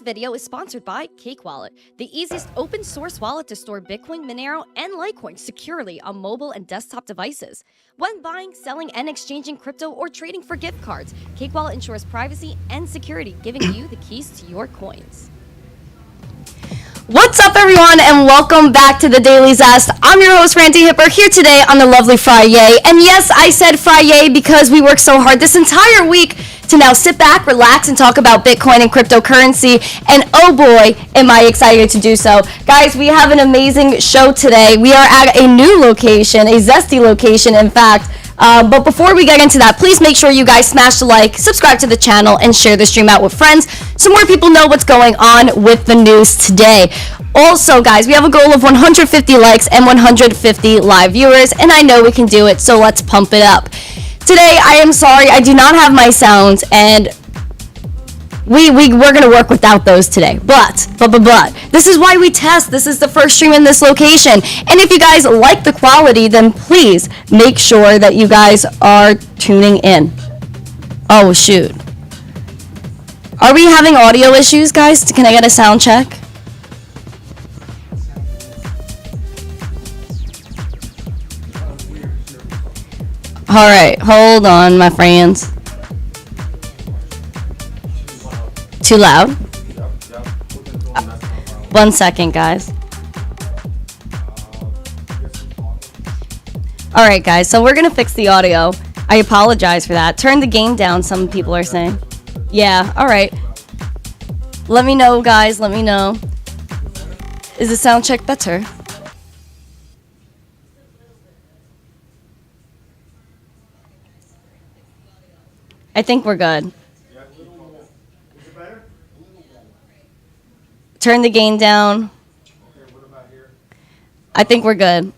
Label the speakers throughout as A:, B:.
A: video is sponsored by Cake Wallet, the easiest open source wallet to store Bitcoin, Monero, and Litecoin securely on mobile and desktop devices. When buying, selling, and exchanging crypto or trading for gift cards, Cake Wallet ensures privacy and security, giving you the keys to your coins. What's up, everyone, and welcome back to the Daily Zest. I'm your host, Randi Hipper, here today on the lovely Friday. And yes, I said Friday because we worked so hard this entire week to now sit back, relax, and talk about Bitcoin and cryptocurrency. And oh boy, am I excited to do so. Guys, we have an amazing show today. We are at a new location, a zesty location, in fact. But before we get into that, please make sure you guys smash the like, subscribe to the channel, and share the stream out with friends so more people know what's going on with the news today. Also, guys, we have a goal of 150 likes and 150 live viewers, and I know we can do it, so let's pump it up. Today, I am sorry, I do not have my sounds, and we're going to work without those today, but, this is why we test. This is the first stream in this location, and if you guys like the quality, then please make sure that you guys are tuning in. Oh, shoot. Are we having audio issues, guys? Can I get a sound check? All right, hold on, my friends. Too loud? 1 second, guys. All right, guys, so we're going to fix the audio. I apologize for that. Turn the gain down, some people are saying. Yeah, all right. Let me know, guys. Let me know. Is the sound check better? I think we're good. Turn the gain down.
B: Okay, what about here?
A: I think we're good.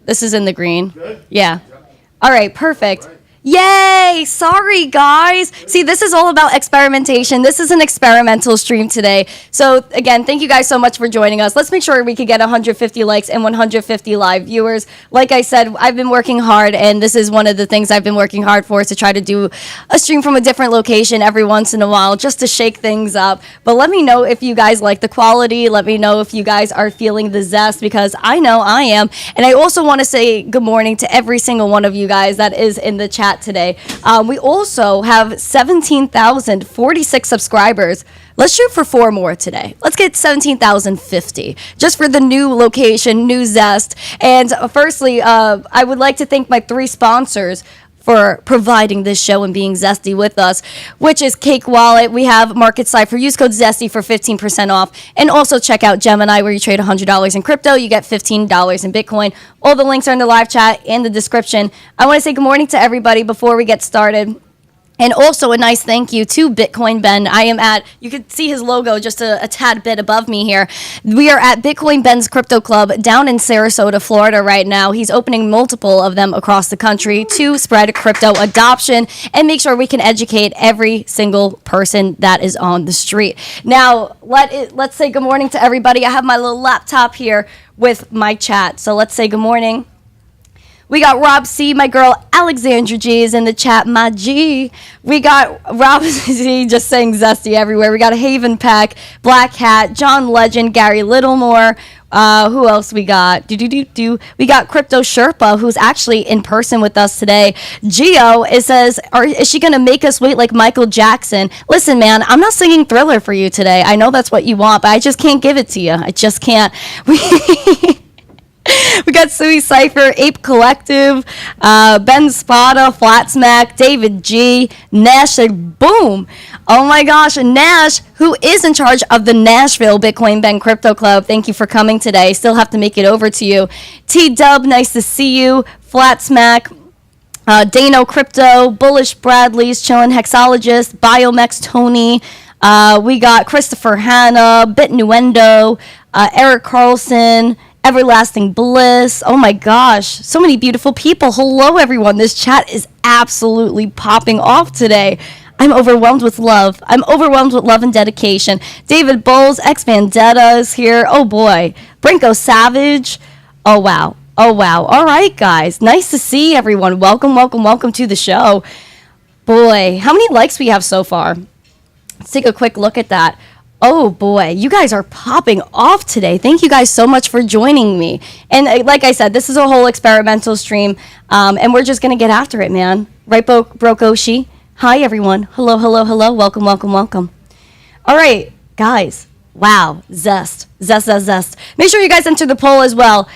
A: This is in the green.
B: Good?
A: Yeah. All right, perfect. Yay! Sorry, guys. See, this is all about experimentation. This is an experimental stream today. So, again, thank you guys so much for joining us. Let's make sure we can get 150 likes and 150 live viewers. Like I said, I've been working hard, and this is one of the things I've been working hard for, is to try to do a stream from a different location every once in a while, just to shake things up. But let me know if you guys like the quality. Let me know if you guys are feeling the zest, because I know I am. And I also want to say good morning to every single one of you guys that is in the chat today. We also have 17,046 subscribers. Let's shoot for 4 more today. Let's get 17,050 just for the new location, new zest. And firstly, I would like to thank my 3 sponsors for providing this show and being zesty with us, which is Cake Wallet. We have Market Cipher. Use code ZESTY for 15% off. And also check out Gemini, where you trade $100 in crypto. You get $15 in Bitcoin. All the links are in the live chat and the description. I want to say good morning to everybody before we get started. And also a nice thank you to Bitcoin Ben. I am at, you can see his logo just a tad bit above me here. We are at Bitcoin Ben's Crypto Club down in Sarasota, Florida right now. He's opening multiple of them across the country to spread crypto adoption and make sure we can educate every single person that is on the street. Now, let's say good morning to everybody. I have my little laptop here with my chat. So let's say good morning. We got Rob C, my girl Alexandra G is in the chat, my G. We got Rob C just saying zesty everywhere. We got Haven Peck, Black Hat, John Legend, Gary Littlemore. Who else we got? We got Crypto Sherpa, who's actually in person with us today. Geo, it says, is she going to make us wait like Michael Jackson? Listen, man, I'm not singing Thriller for you today. I know that's what you want, but I just can't give it to you. I just can't. We got Sui Cipher, Ape Collective, Ben Spada, Flat Smack, David G, Nash, boom. Oh my gosh, Nash, who is in charge of the Nashville Bitcoin Ben Crypto Club. Thank you for coming today. Still have to make it over to you. T-Dub, nice to see you. Flat Smack, Dano Crypto, Bullish Bradley's chillin', Hexologist, Biomex Tony. We got Christopher Hanna, Bitnuendo, Eric Carlson, Everlasting Bliss. Oh my gosh, so many beautiful people. Hello, everyone. This chat is absolutely popping off today. I'm overwhelmed with love. I'm overwhelmed with love and dedication. David Bowles, X Vendetta is here. Oh boy. Brinko Savage. Oh wow. Oh wow. All right, guys. Nice to see everyone. Welcome, welcome, welcome to the show. Boy, how many likes we have so far? Let's take a quick look at that. Oh boy, you guys are popping off today. Thank you guys so much for joining me. And like I said, this is a whole experimental stream, and we're just gonna get after it, man. Right, Brokoshi? Hi, everyone. Hello, hello, hello. Welcome, welcome, welcome. All right, guys. Wow, Zest. Zest, Zest, Zest. Make sure you guys enter the poll as well.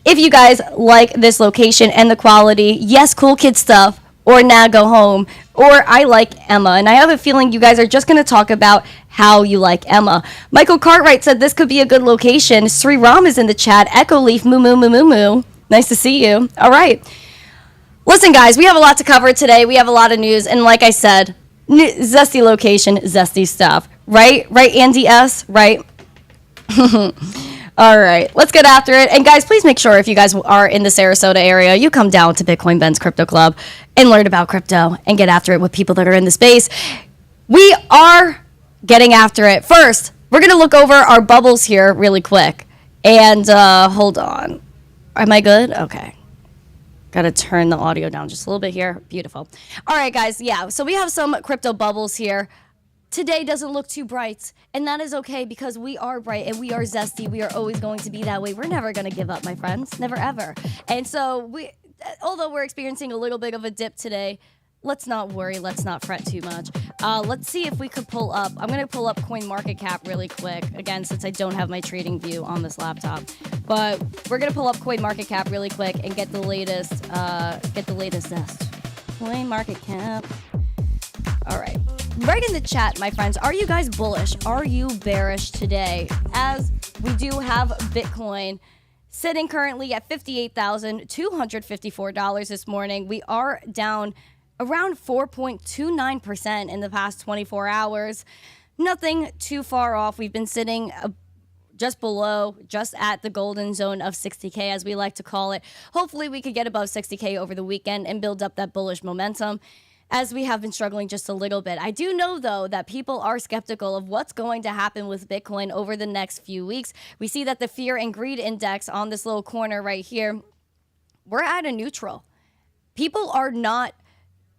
A: If you guys like this location and the quality, yes, cool kid stuff, or nah, go home, or I like Emma. And I have a feeling you guys are just going to talk about how you like Emma. Michael Cartwright said this could be a good location. Sri Ram is in the chat. Echo Leaf, moo, moo, moo, moo, moo. Nice to see you. All right. Listen, guys, we have a lot to cover today. We have a lot of news. And like I said, zesty location, zesty stuff. Right? Right, Andy S? Right? All right, let's get after it. And guys, please make sure if you guys are in the Sarasota area, you come down to Bitcoin Ben's Crypto Club and learn about crypto and get after it with people that are in the space. We are getting after it. First, we're going to look over our bubbles here really quick. And hold on. Am I good? Okay. Got to turn the audio down just a little bit here. Beautiful. All right, guys. Yeah, so we have some crypto bubbles here. Today doesn't look too bright, and that is okay because we are bright and we are zesty. We are always going to be that way. We're never going to give up, my friends. Never, ever. And so although we're experiencing a little bit of a dip today, let's not worry. Let's not fret too much. Let's see if we could pull up. I'm going to pull up CoinMarketCap really quick, again, since I don't have my trading view on this laptop. But we're going to pull up CoinMarketCap really quick and get the latest zest. CoinMarketCap. All right. Right in the chat, my friends, are you guys bullish? Are you bearish today? As we do have Bitcoin sitting currently at $58,254 this morning. We are down around 4.29% in the past 24 hours. Nothing too far off. We've been sitting just below, just at the golden zone of 60K, as we like to call it. Hopefully we could get above 60K over the weekend and build up that bullish momentum, as we have been struggling just a little bit. I do know, though, that people are skeptical of what's going to happen with Bitcoin over the next few weeks. We see that the fear and greed index on this little corner right here, we're at a neutral. People are not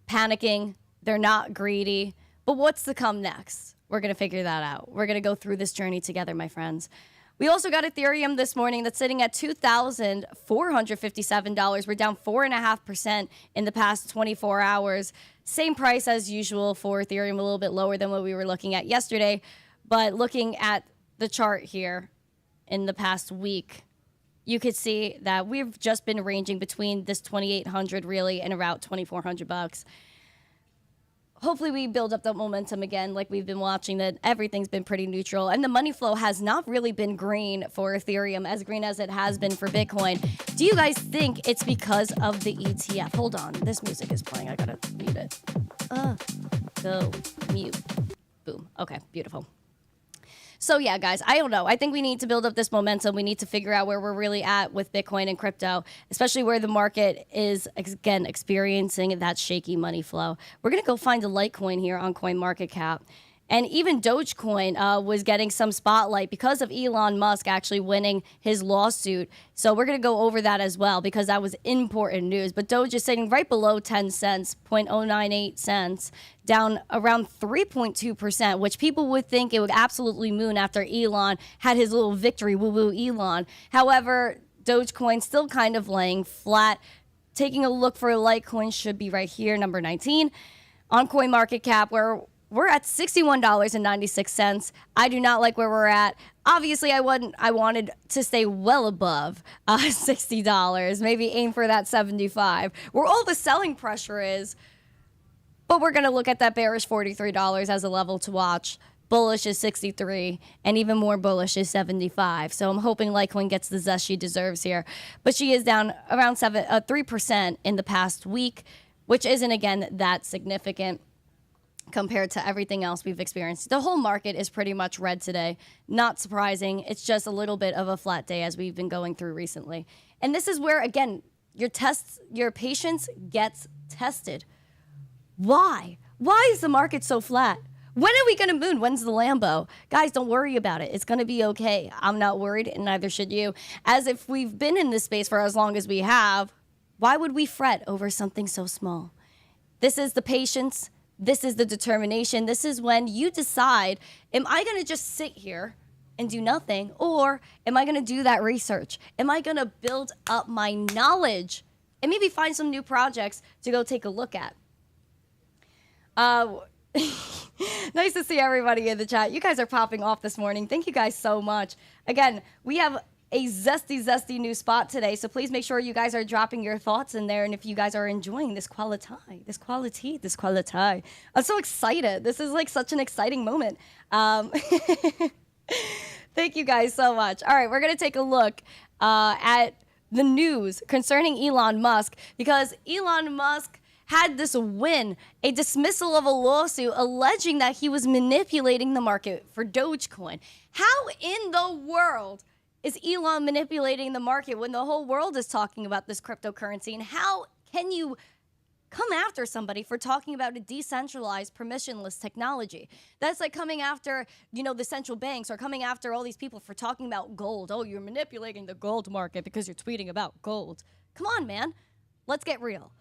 A: panicking. They're not greedy. But what's to come next? We're going to figure that out. We're going to go through this journey together, my friends. We also got Ethereum this morning that's sitting at $2,457. We're down 4.5% in the past 24 hours. Same price as usual for Ethereum, a little bit lower than what we were looking at yesterday. But looking at the chart here in the past week, you could see that we've just been ranging between this 2,800 really and around 2,400 bucks. Hopefully we build up that momentum again like we've been watching, that everything's been pretty neutral. And the money flow has not really been green for Ethereum, as green as it has been for Bitcoin. Do you guys think it's because of the ETF? Hold on. This music is playing. I gotta mute it. Go mute. Boom. Okay, beautiful. So yeah, guys, I don't know. I think we need to build up this momentum. We need to figure out where we're really at with Bitcoin and crypto, especially where the market is, again, experiencing that shaky money flow. We're going to go find a Litecoin here on CoinMarketCap. And even Dogecoin was getting some spotlight because of Elon Musk actually winning his lawsuit. So we're going to go over that as well because that was important news. But Doge is sitting right below 10 cents, 0.098 cents, down around 3.2%, which people would think it would absolutely moon after Elon had his little victory, woo-woo Elon. However, Dogecoin still kind of laying flat. Taking a look for Litecoin should be right here, number 19, on CoinMarketCap, where we're at $61.96. I do not like where we're at. Obviously, I wanted to stay well above $60. Maybe aim for that 75, where all the selling pressure is. But we're going to look at that bearish $43 as a level to watch. Bullish is 63, and even more bullish is 75. So I'm hoping Litecoin gets the zest she deserves here. But she is down around 3% in the past week, which isn't, again, that significant compared to everything else we've experienced. The whole market is pretty much red today. Not surprising. It's just a little bit of a flat day as we've been going through recently. And this is where, again, your patience gets tested. Why? Why is the market so flat? When are we going to moon? When's the Lambo? Guys, don't worry about it. It's going to be okay. I'm not worried, and neither should you. As if we've been in this space for as long as we have, why would we fret over something so small? This is the patience this is the determination. This is when you decide, am I going to just sit here and do nothing? Or am I going to do that research? Am I going to build up my knowledge and maybe find some new projects to go take a look at? Nice to see everybody in the chat. You guys are popping off this morning. Thank you guys so much. Again, we have a zesty new spot today, so please make sure you guys are dropping your thoughts in there, and if you guys are enjoying this quality. I'm so excited. This is like such an exciting moment. Thank you guys so much. All right, we're going to take a look at the news concerning Elon Musk, because Elon Musk had this win, a dismissal of a lawsuit alleging that he was manipulating the market for Dogecoin. How in the world is Elon manipulating the market when the whole world is talking about this cryptocurrency? And how can you come after somebody for talking about a decentralized, permissionless technology? That's like coming after, the central banks, or coming after all these people for talking about gold. Oh, you're manipulating the gold market because you're tweeting about gold. Come on, man. Let's get real.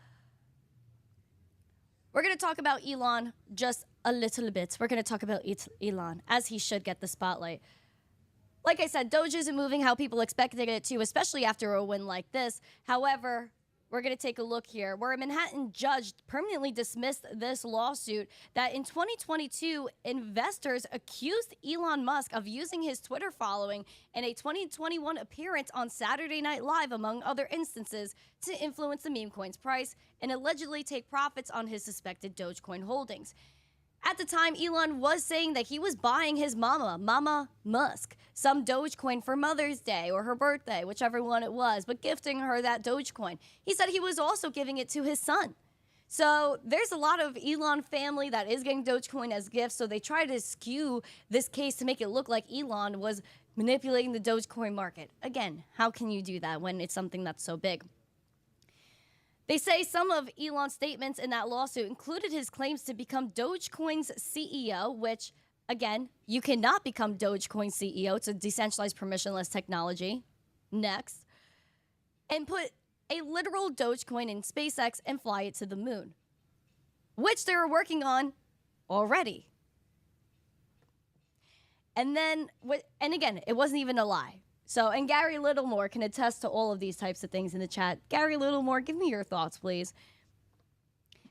A: We're going to talk about Elon just a little bit. We're going to talk about Elon, as he should get the spotlight. Like I said, Doge isn't moving how people expected it to, especially after a win like this. However, we're going to take a look here, where a Manhattan judge permanently dismissed this lawsuit that in 2022, investors accused Elon Musk of using his Twitter following in a 2021 appearance on Saturday Night Live, among other instances, to influence the meme coin's price and allegedly take profits on his suspected Dogecoin holdings. At the time, Elon was saying that he was buying his Mama Musk, some Dogecoin for Mother's Day or her birthday, whichever one it was, but gifting her that Dogecoin. He said he was also giving it to his son. So there's a lot of Elon family that is getting Dogecoin as gifts, so they try to skew this case to make it look like Elon was manipulating the Dogecoin market. Again, how can you do that when it's something that's so big? They say some of Elon's statements in that lawsuit included his claims to become Dogecoin's CEO, which, again, you cannot become Dogecoin CEO. It's a decentralized permissionless technology. Next. And put a literal Dogecoin in SpaceX and fly it to the moon, which they were working on already. And again, it wasn't even a lie. So, and Gary Littlemore can attest to all of these types of things in the chat. Gary Littlemore, give me your thoughts, please.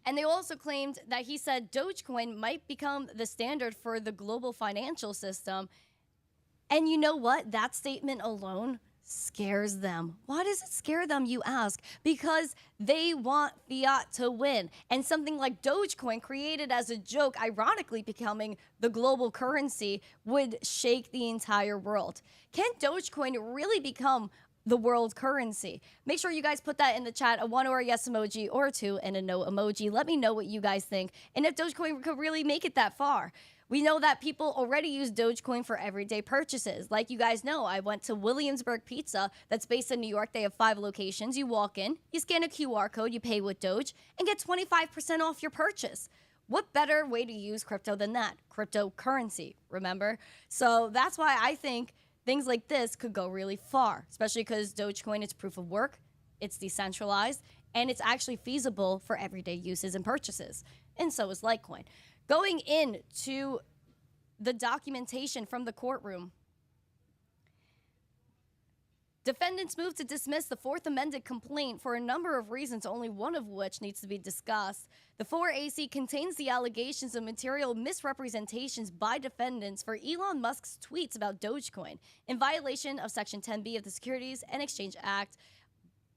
A: And they also claimed that he said Dogecoin might become the standard for the global financial system. And you know what? That statement alone scares them. Why does it scare them, you ask? Because they want fiat to win. And something like Dogecoin, created as a joke, ironically becoming the global currency, would shake the entire world. Can Dogecoin really become the world currency? Make sure you guys put that in the chat, a 1 or a yes emoji, or a 2 and a no emoji. Let me know what you guys think, and if Dogecoin could really make it that far. We know that people already use Dogecoin for everyday purchases. Like you guys know, I went to Williamsburg Pizza, that's based in New York. They have 5 locations. You walk in, you scan a QR code, you pay with Doge, and get 25% off your purchase. What better way to use crypto than that? Cryptocurrency, remember? So that's why I think things like this could go really far, especially because Dogecoin is proof of work, it's decentralized, and it's actually feasible for everyday uses and purchases. And so is Litecoin. Going into the documentation from the courtroom, defendants moved to dismiss the Fourth Amended complaint for a number of reasons, only one of which needs to be discussed. The 4AC contains the allegations of material misrepresentations by defendants for Elon Musk's tweets about Dogecoin in violation of Section 10B of the Securities and Exchange Act.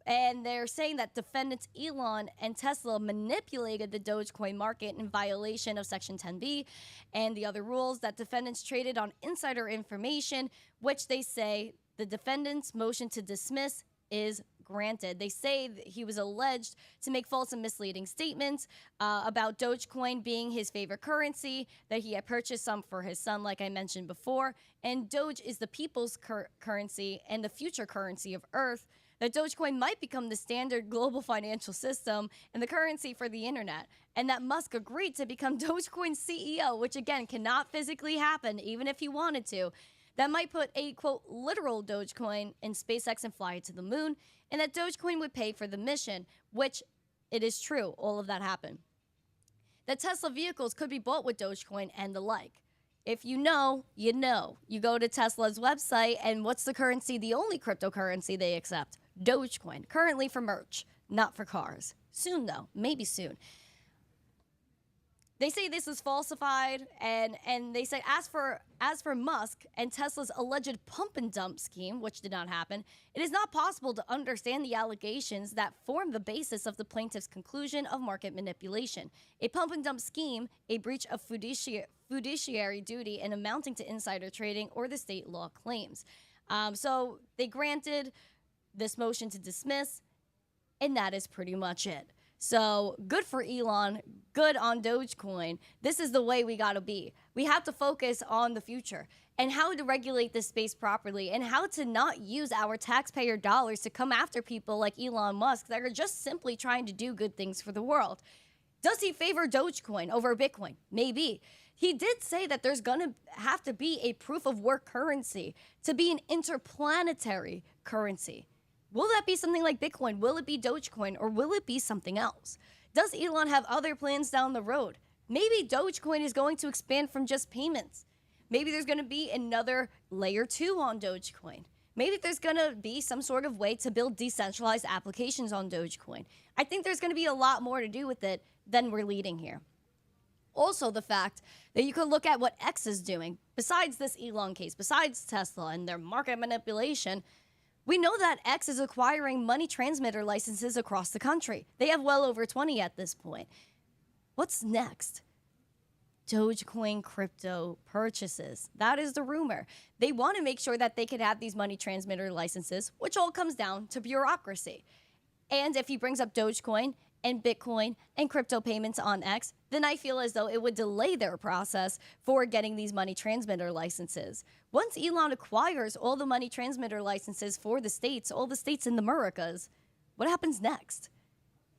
A: And they're saying that defendants Elon and Tesla manipulated the Dogecoin market in violation of Section 10B and the other rules, that defendants traded on insider information, which they say the defendant's motion to dismiss is granted. They say that he was alleged to make false and misleading statements about Dogecoin being his favorite currency, that he had purchased some for his son, like I mentioned before, and Doge is the people's currency and the future currency of Earth, that Dogecoin might become the standard global financial system and the currency for the internet, and that Musk agreed to become Dogecoin's CEO, which again cannot physically happen even if he wanted to. That might put a, quote, literal Dogecoin in SpaceX and fly it to the moon, and that Dogecoin would pay for the mission, which it is true, all of that happened. that Tesla vehicles could be bought with Dogecoin and the like. If you know, you know. You go to Tesla's website, and what's the currency? The only cryptocurrency they accept? Dogecoin. Currently for merch, not for cars. Soon, though. Maybe soon. They say this is falsified, and they say as for Musk and Tesla's alleged pump and dump scheme, which did not happen, it is not possible to understand the allegations that form the basis of the plaintiff's conclusion of market manipulation. A pump and dump scheme, a breach of fiduciary duty, and amounting to insider trading or the state law claims. So they granted this motion to dismiss, and that is pretty much it. So good for Elon, good on Dogecoin. This is the way we got to be. We have to focus on the future and how to regulate this space properly and how to not use our taxpayer dollars to come after people like Elon Musk that are just simply trying to do good things for the world. Does he favor Dogecoin over Bitcoin? Maybe. He did say that there's going to have to be a proof of work currency to be an interplanetary currency. Will that be something like Bitcoin? Will it be Dogecoin? Or will it be something else? Does Elon have other plans down the road? Maybe Dogecoin is going to expand from just payments. Maybe there's going to be another layer 2 on Dogecoin. Maybe there's going to be some sort of way to build decentralized applications on Dogecoin. I think there's going to be a lot more to do with it than we're leading here. Also, the fact that you could look at what X is doing, besides this Elon case, besides Tesla and their market manipulation. We know that X is acquiring money transmitter licenses across the country. They have well over 20 at this point. What's next? Dogecoin crypto purchases. That is the rumor. They want to make sure that they can have these money transmitter licenses, which all comes down to bureaucracy. And if he brings up Dogecoin and Bitcoin and crypto payments on X, then I feel as though it would delay their process for getting these money transmitter licenses. Once Elon acquires all the money transmitter licenses for the states, all the states in the Americas, what happens next?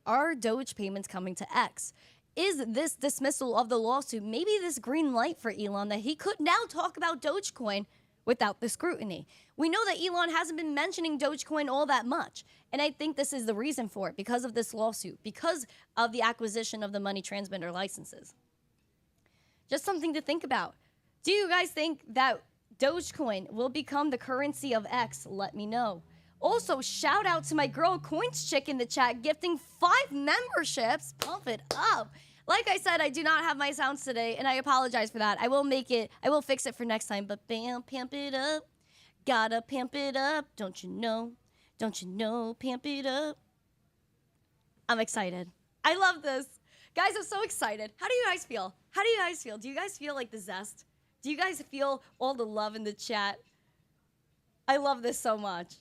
A: Are Doge payments coming to X? Is this dismissal of the lawsuit maybe this green light for Elon that he could now talk about Dogecoin without the scrutiny? We know that Elon hasn't been mentioning Dogecoin all that much. And I think this is the reason for it, because of this lawsuit, because of the acquisition of the money transmitter licenses. Just something to think about. Do you guys think that Dogecoin will become the currency of X? Let me know. Also, shout out to my girl Coins Chick in the chat, gifting 5 memberships. Pump it up. Like I said, I do not have my sounds today, and I apologize for that. I will fix it for next time, but bam, pamp it up. Gotta pamp it up, don't you know? Don't you know, pamp it up. I'm excited. I love this. Guys, I'm so excited. How do you guys feel? How do you guys feel? Do you guys feel like the zest? Do you guys feel all the love in the chat? I love this so much.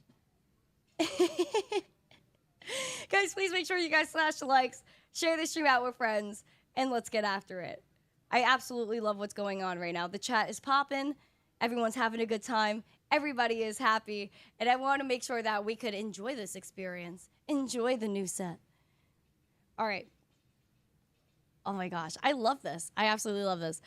A: Guys, please make sure you guys smash the likes, share this stream out with friends, and let's get after it. I absolutely love what's going on right now. The chat is popping. Everyone's having a good time. Everybody is happy. And I want to make sure that we could enjoy this experience. Enjoy the new set. All right. Oh my gosh. I love this. I absolutely love this.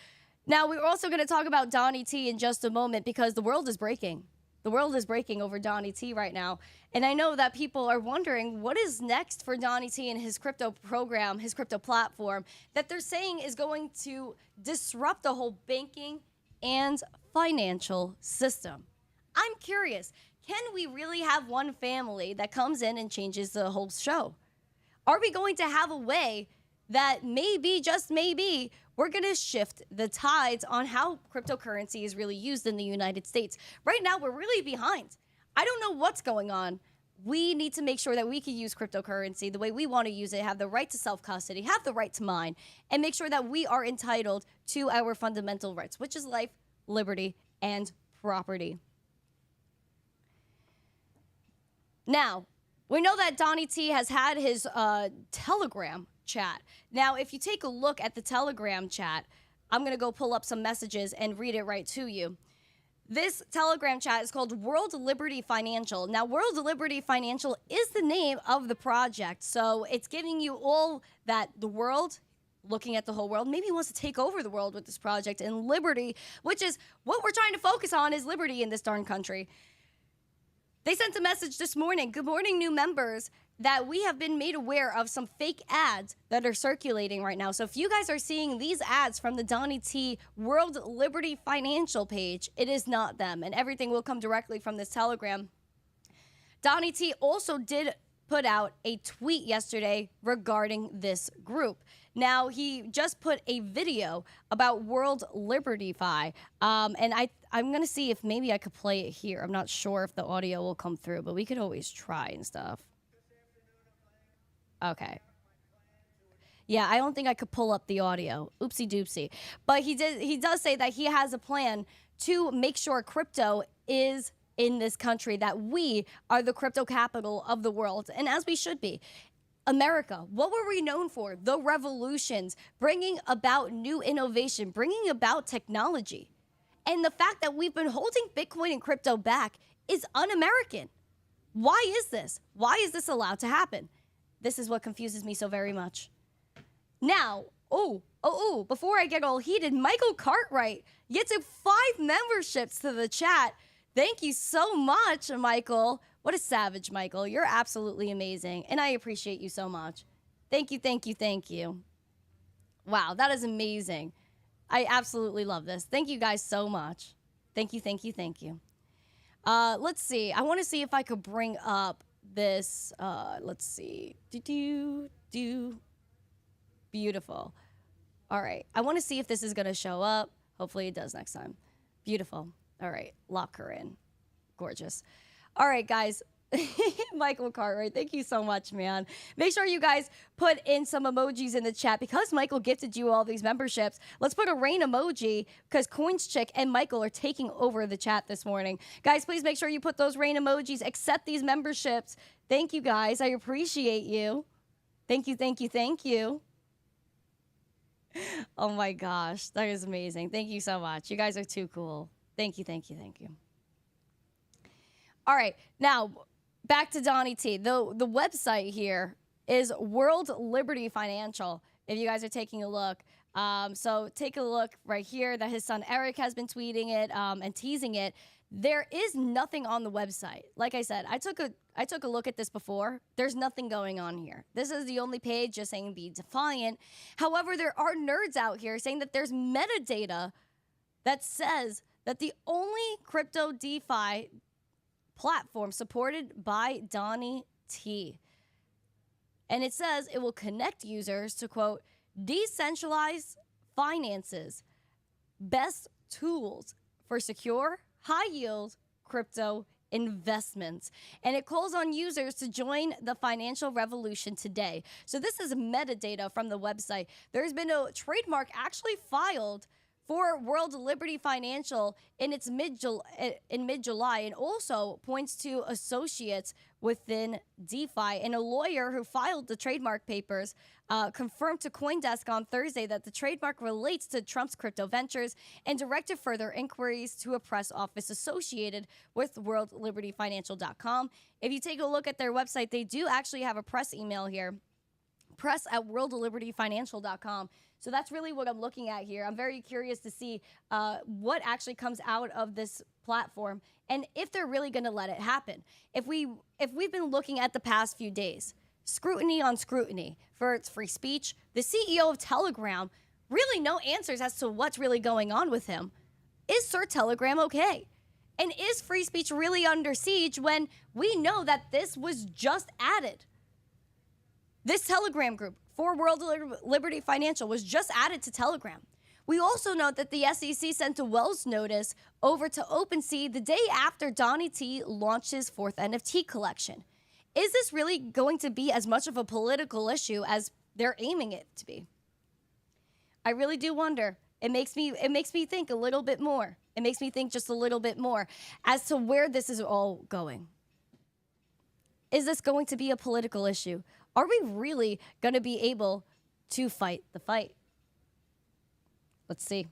A: Now, we're also going to talk about Donnie T in just a moment because the world is breaking. The world is breaking over Donnie T right now. And I know that people are wondering what is next for Donnie T and his crypto program, his crypto platform, that they're saying is going to disrupt the whole banking and financial system. I'm curious, can we really have one family that comes in and changes the whole show? Are we going to have a way that maybe, just maybe, we're going to shift the tides on how cryptocurrency is really used in the United States? Right now, we're really behind. I don't know what's going on. We need to make sure that we can use cryptocurrency the way we want to use it, have the right to self-custody, have the right to mine, and make sure that we are entitled to our fundamental rights, which is life, liberty, and property. Now, we know that Donnie T has had his Telegram chat. Now, if you take a look at the Telegram chat, I'm going to go pull up some messages and read it right to you. This Telegram chat is called World Liberty Financial. Now, World Liberty Financial is the name of the project. So it's giving you all that the world, looking at the whole world, maybe he wants to take over the world with this project, and liberty, which is what we're trying to focus on, is liberty in this darn country. They sent a message this morning. Good morning, new members. that we have been made aware of some fake ads that are circulating right now. So if you guys are seeing these ads from the Donnie T World Liberty Financial page, it is not them. And everything will come directly from this Telegram. Donnie T also did put out a tweet yesterday regarding this group. Now, he just put a video about World Liberty Fi, and I'm going to see if maybe I could play it here. I'm not sure if the audio will come through, but we could always try and stuff. Okay. Yeah, I don't think I could pull up the audio. Oopsie doopsie. But he does say that he has a plan to make sure crypto is in this country, that we are the crypto capital of the world, and as we should be. America, what were we known for? The revolutions, bringing about new innovation, bringing about technology. And the fact that we've been holding Bitcoin and crypto back is un-American. Why is this? Why is this allowed to happen? This is what confuses me so very much. Now, before I get all heated, Michael Cartwright, you took 5 memberships to the chat. Thank you so much, Michael. What a savage, Michael. You're absolutely amazing, and I appreciate you so much. Thank you, thank you, thank you. Wow, that is amazing. I absolutely love this. Thank you guys so much. Thank you, thank you, thank you. Let's see. I want to see if I could bring up this, let's see. Beautiful. All right. I want to see if this is going to show up. Hopefully it does next time. Beautiful. All right. Lock her in. Gorgeous. All right, guys. Michael Cartwright, thank you so much, man. Make sure you guys put in some emojis in the chat because Michael gifted you all these memberships. Let's put a rain emoji because CoinsChick and Michael are taking over the chat this morning. Guys, please make sure you put those rain emojis. Accept these memberships. Thank you, guys. I appreciate you. Thank you, thank you, thank you. Oh my gosh, that is amazing. Thank you so much. You guys are too cool. Thank you, thank you, thank you. All right, now back to Donnie T. The website here is World Liberty Financial, if you guys are taking a look. So take a look right here that his son Eric has been tweeting it and teasing it. There is nothing on the website. Like I said, I took a look at this before. There's nothing going on here. This is the only page just saying be defiant. However, there are nerds out here saying that there's metadata that says that the only crypto DeFi platform supported by Donnie T. And it says it will connect users to, quote, decentralized finances, best tools for secure, high-yield crypto investments. And it calls on users to join the financial revolution today. So this is metadata from the website. There's been a trademark actually filed for World Liberty Financial in mid-July, and also points to associates within DeFi. And a lawyer who filed the trademark papers confirmed to CoinDesk on Thursday that the trademark relates to Trump's crypto ventures and directed further inquiries to a press office associated with worldlibertyfinancial.com. If you take a look at their website, they do actually have a press email here. press@worldlibertyfinancial.com. So that's really what I'm looking at here. I'm very curious to see what actually comes out of this platform and if they're really going to let it happen. If we've been looking at the past few days, scrutiny on scrutiny for its free speech, the CEO of Telegram, really no answers as to what's really going on with him. Is Sir Telegram okay? And is free speech really under siege when we know that this was just added? This Telegram group for World Liberty Financial was just added to Telegram. We also note that the SEC sent a Wells notice over to OpenSea the day after Donnie T launched his 4th NFT collection. Is this really going to be as much of a political issue as they're aiming it to be? I really do wonder. It makes me think a little bit more. It makes me think just a little bit more as to where this is all going. Is this going to be a political issue? Are we really going to be able to fight the fight? Let's see.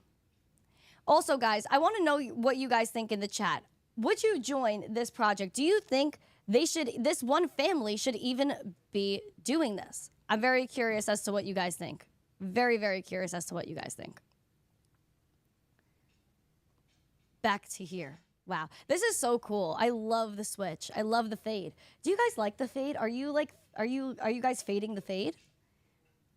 A: Also, guys, I want to know what you guys think in the chat. Would you join this project? Do you think this one family should even be doing this? I'm very curious as to what you guys think. Very, very curious as to what you guys think. Back to here. Wow, this is so cool. I love the switch. I love the fade. Do you guys like the fade? Are you like Are you guys fading the fade?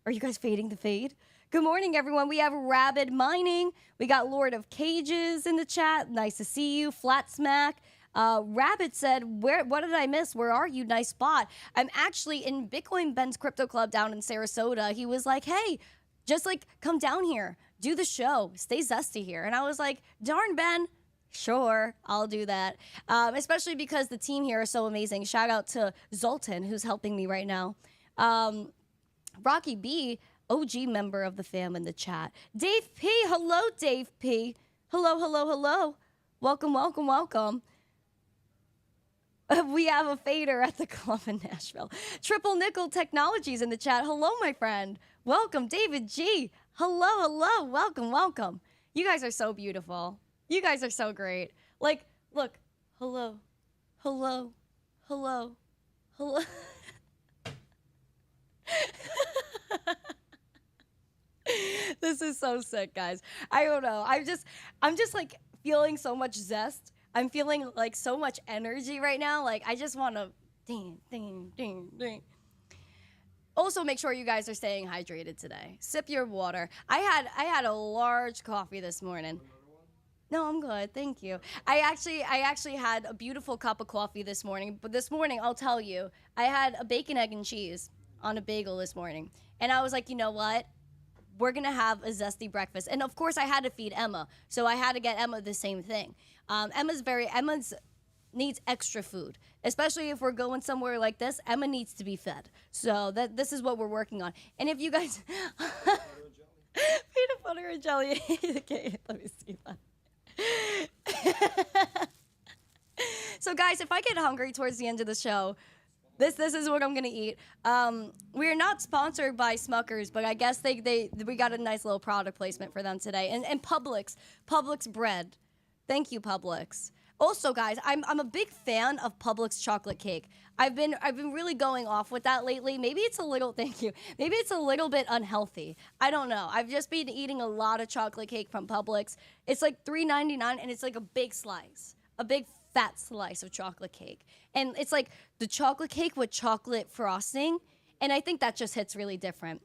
A: Are you guys fading the fade? Good morning, everyone. We have Rabid Mining. We got Lord of Cages in the chat. Nice to see you. Flat Smack. Rabbit said, what did I miss? Where are you? Nice spot. I'm actually in Bitcoin Ben's Crypto Club down in Sarasota. He was like, hey, just like come down here, do the show, stay zesty here. And I was like, darn, Ben, sure, I'll do that. Especially because the team here is so amazing. Shout out to Zoltan, who's helping me right now. Rocky B, OG member of the fam in the chat. Dave P, hello, Dave P. Hello, hello, hello. Welcome, welcome, welcome. We have a fader at the club in Nashville. Triple Nickel Technologies in the chat. Hello, my friend. Welcome, David G. Hello, hello. Welcome, welcome. You guys are so beautiful. You guys are so great. Like, look. Hello. Hello. Hello. Hello. This is so sick, guys. I don't know. I'm just like feeling so much zest. I'm feeling like so much energy right now. Like I just want to ding, ding, ding, ding. Also, make sure you guys are staying hydrated today. Sip your water. I had a large coffee this morning. No, I'm good. Thank you. I actually had a beautiful cup of coffee this morning. But this morning, I'll tell you, I had a bacon, egg, and cheese on a bagel this morning. And I was like, you know what? We're going to have a zesty breakfast. And of course, I had to feed Emma. So I had to get Emma the same thing. Emma's needs extra food, especially if we're going somewhere like this. Emma needs to be fed. So this is what we're working on. And if you guys... Peanut butter and jelly. Okay, let me see that. So guys, if I get hungry towards the end of the show, this is what I'm gonna eat. We're not sponsored by Smuckers, but I guess we got a nice little product placement for them today. And Publix bread. Thank you, Publix. Also, guys, I'm a big fan of Publix chocolate cake. I've been really going off with that lately. Maybe it's a little Maybe it's a little bit unhealthy. I don't know. I've just been eating a lot of chocolate cake from Publix. It's like $3.99 and it's like a big slice. A big fat slice of chocolate cake. And it's like the chocolate cake with chocolate frosting. And I think that just hits really different.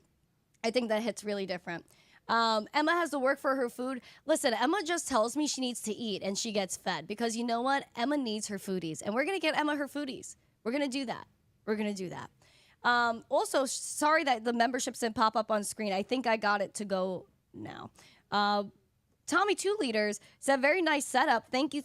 A: Emma has to work for her food. Listen, Emma just tells me she needs to eat and she gets fed because you know what? Emma needs her foodies and we're going to get Emma her foodies. We're going to do that. Also, sorry that the memberships didn't pop up on screen. I think I got it to go now. Tommy 2 Liters said, very nice setup. Thank you.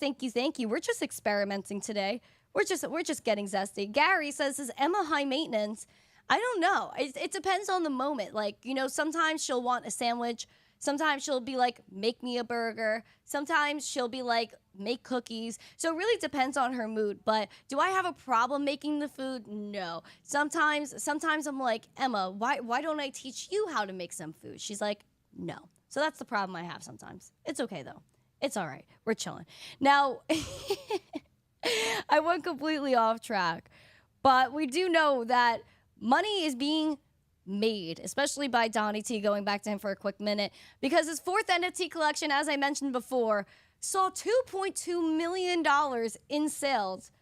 A: We're just experimenting today. We're just getting zesty. Gary says, is Emma high maintenance? I don't know. It depends on the moment. Like, you know, sometimes she'll want a sandwich. Sometimes she'll be like, make me a burger. Sometimes she'll be like, make cookies. So it really depends on her mood. But do I have a problem making the food? No. Sometimes I'm like, Emma, why don't I teach you how to make some food? She's like, no. So that's the problem I have sometimes. It's okay, though. It's all right. We're chilling. Now, I went completely off track. But we do know that money is being made, especially by Donnie T, going back to him for a quick minute, because his fourth NFT collection, as I mentioned before, saw $2.2 million in sales.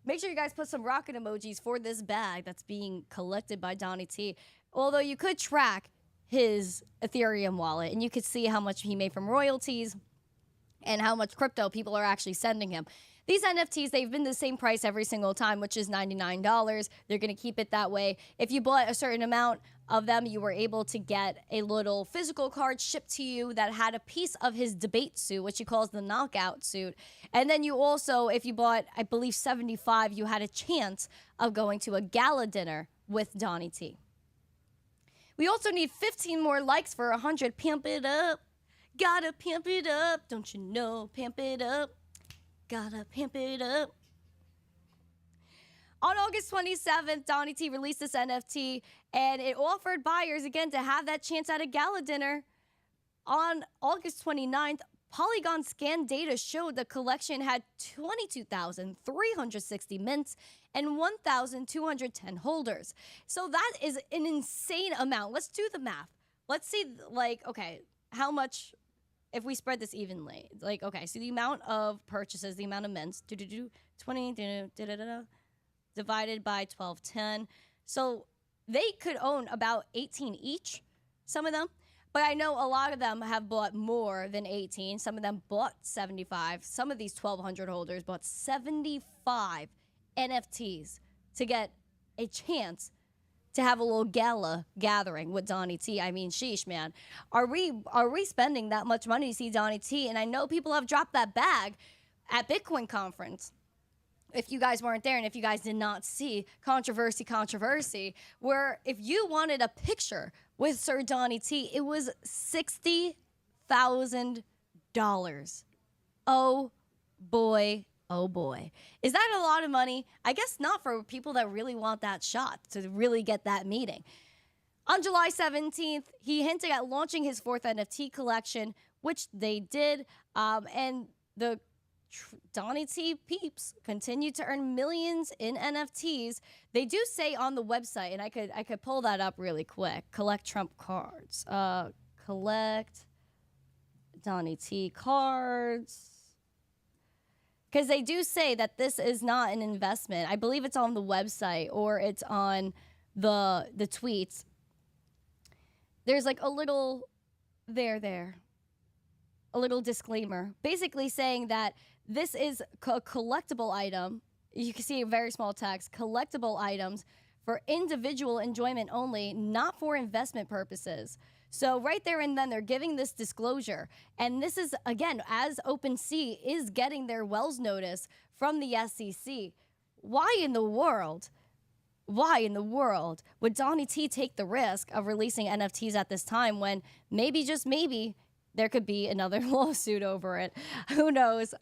A: Make sure you guys put some rocket emojis for this bag that's being collected by Donnie T. Although you could track his Ethereum wallet and you could see how much he made from royalties and how much crypto people are actually sending him. These NFTs, they've been the same price every single time, which is $99. They're going to keep it that way. If you bought a certain amount of them, you were able to get a little physical card shipped to you that had a piece of his debate suit, which he calls the knockout suit. And then you also, if you bought, I believe, 75, you had a chance of going to a gala dinner with Donnie T. We also need 15 more likes for 100. Pimp it up. Gotta pimp it up. Don't you know? Pimp it up. Gotta pimp it up. On August 27th, Donnie T released this NFT, and it offered buyers, again, to have that chance at a gala dinner. On August 29th, Polygon scan data showed the collection had 22,360 mints and 1,210 holders. So that is an insane amount. Let's do the math. Let's see, like, okay, how much... if we spread this evenly, like, okay, so the amount of purchases, the amount of mints, 20, divided by 1210, So they could own about 18 each, some of them. But I know a lot of them have bought more than 18. Some of them bought 75. Some of these 1,200 holders bought 75 NFTs to get a chance to have a little gala gathering with Donnie T. I mean, sheesh, man. Are we spending that much money to see Donnie T? And I know people have dropped that bag at Bitcoin conference. If you guys weren't there and if you guys did not see controversy, where if you wanted a picture with Sir Donnie T, it was $60,000. Oh boy. Oh boy. Is that a lot of money? I guess not for people that really want that shot to really get that meeting. On July 17th, he hinted at launching his fourth NFT collection, which they did. And the Donnie T peeps continue to earn millions in NFTs. They do say on the website, and I could pull that up really quick. Collect Trump cards. Collect Donnie T cards. Because they do say that this is not an investment. I believe it's on the website or it's on the tweets. There's like a little a little disclaimer, basically saying that this is a collectible item. You can see a very small text, collectible items for individual enjoyment only, not for investment purposes. So right there and then they're giving this disclosure. And this is, again, as OpenSea is getting their Wells notice from the SEC. Why in the world would Donnie T take the risk of releasing NFTs at this time when maybe, just maybe, there could be another lawsuit over it? Who knows?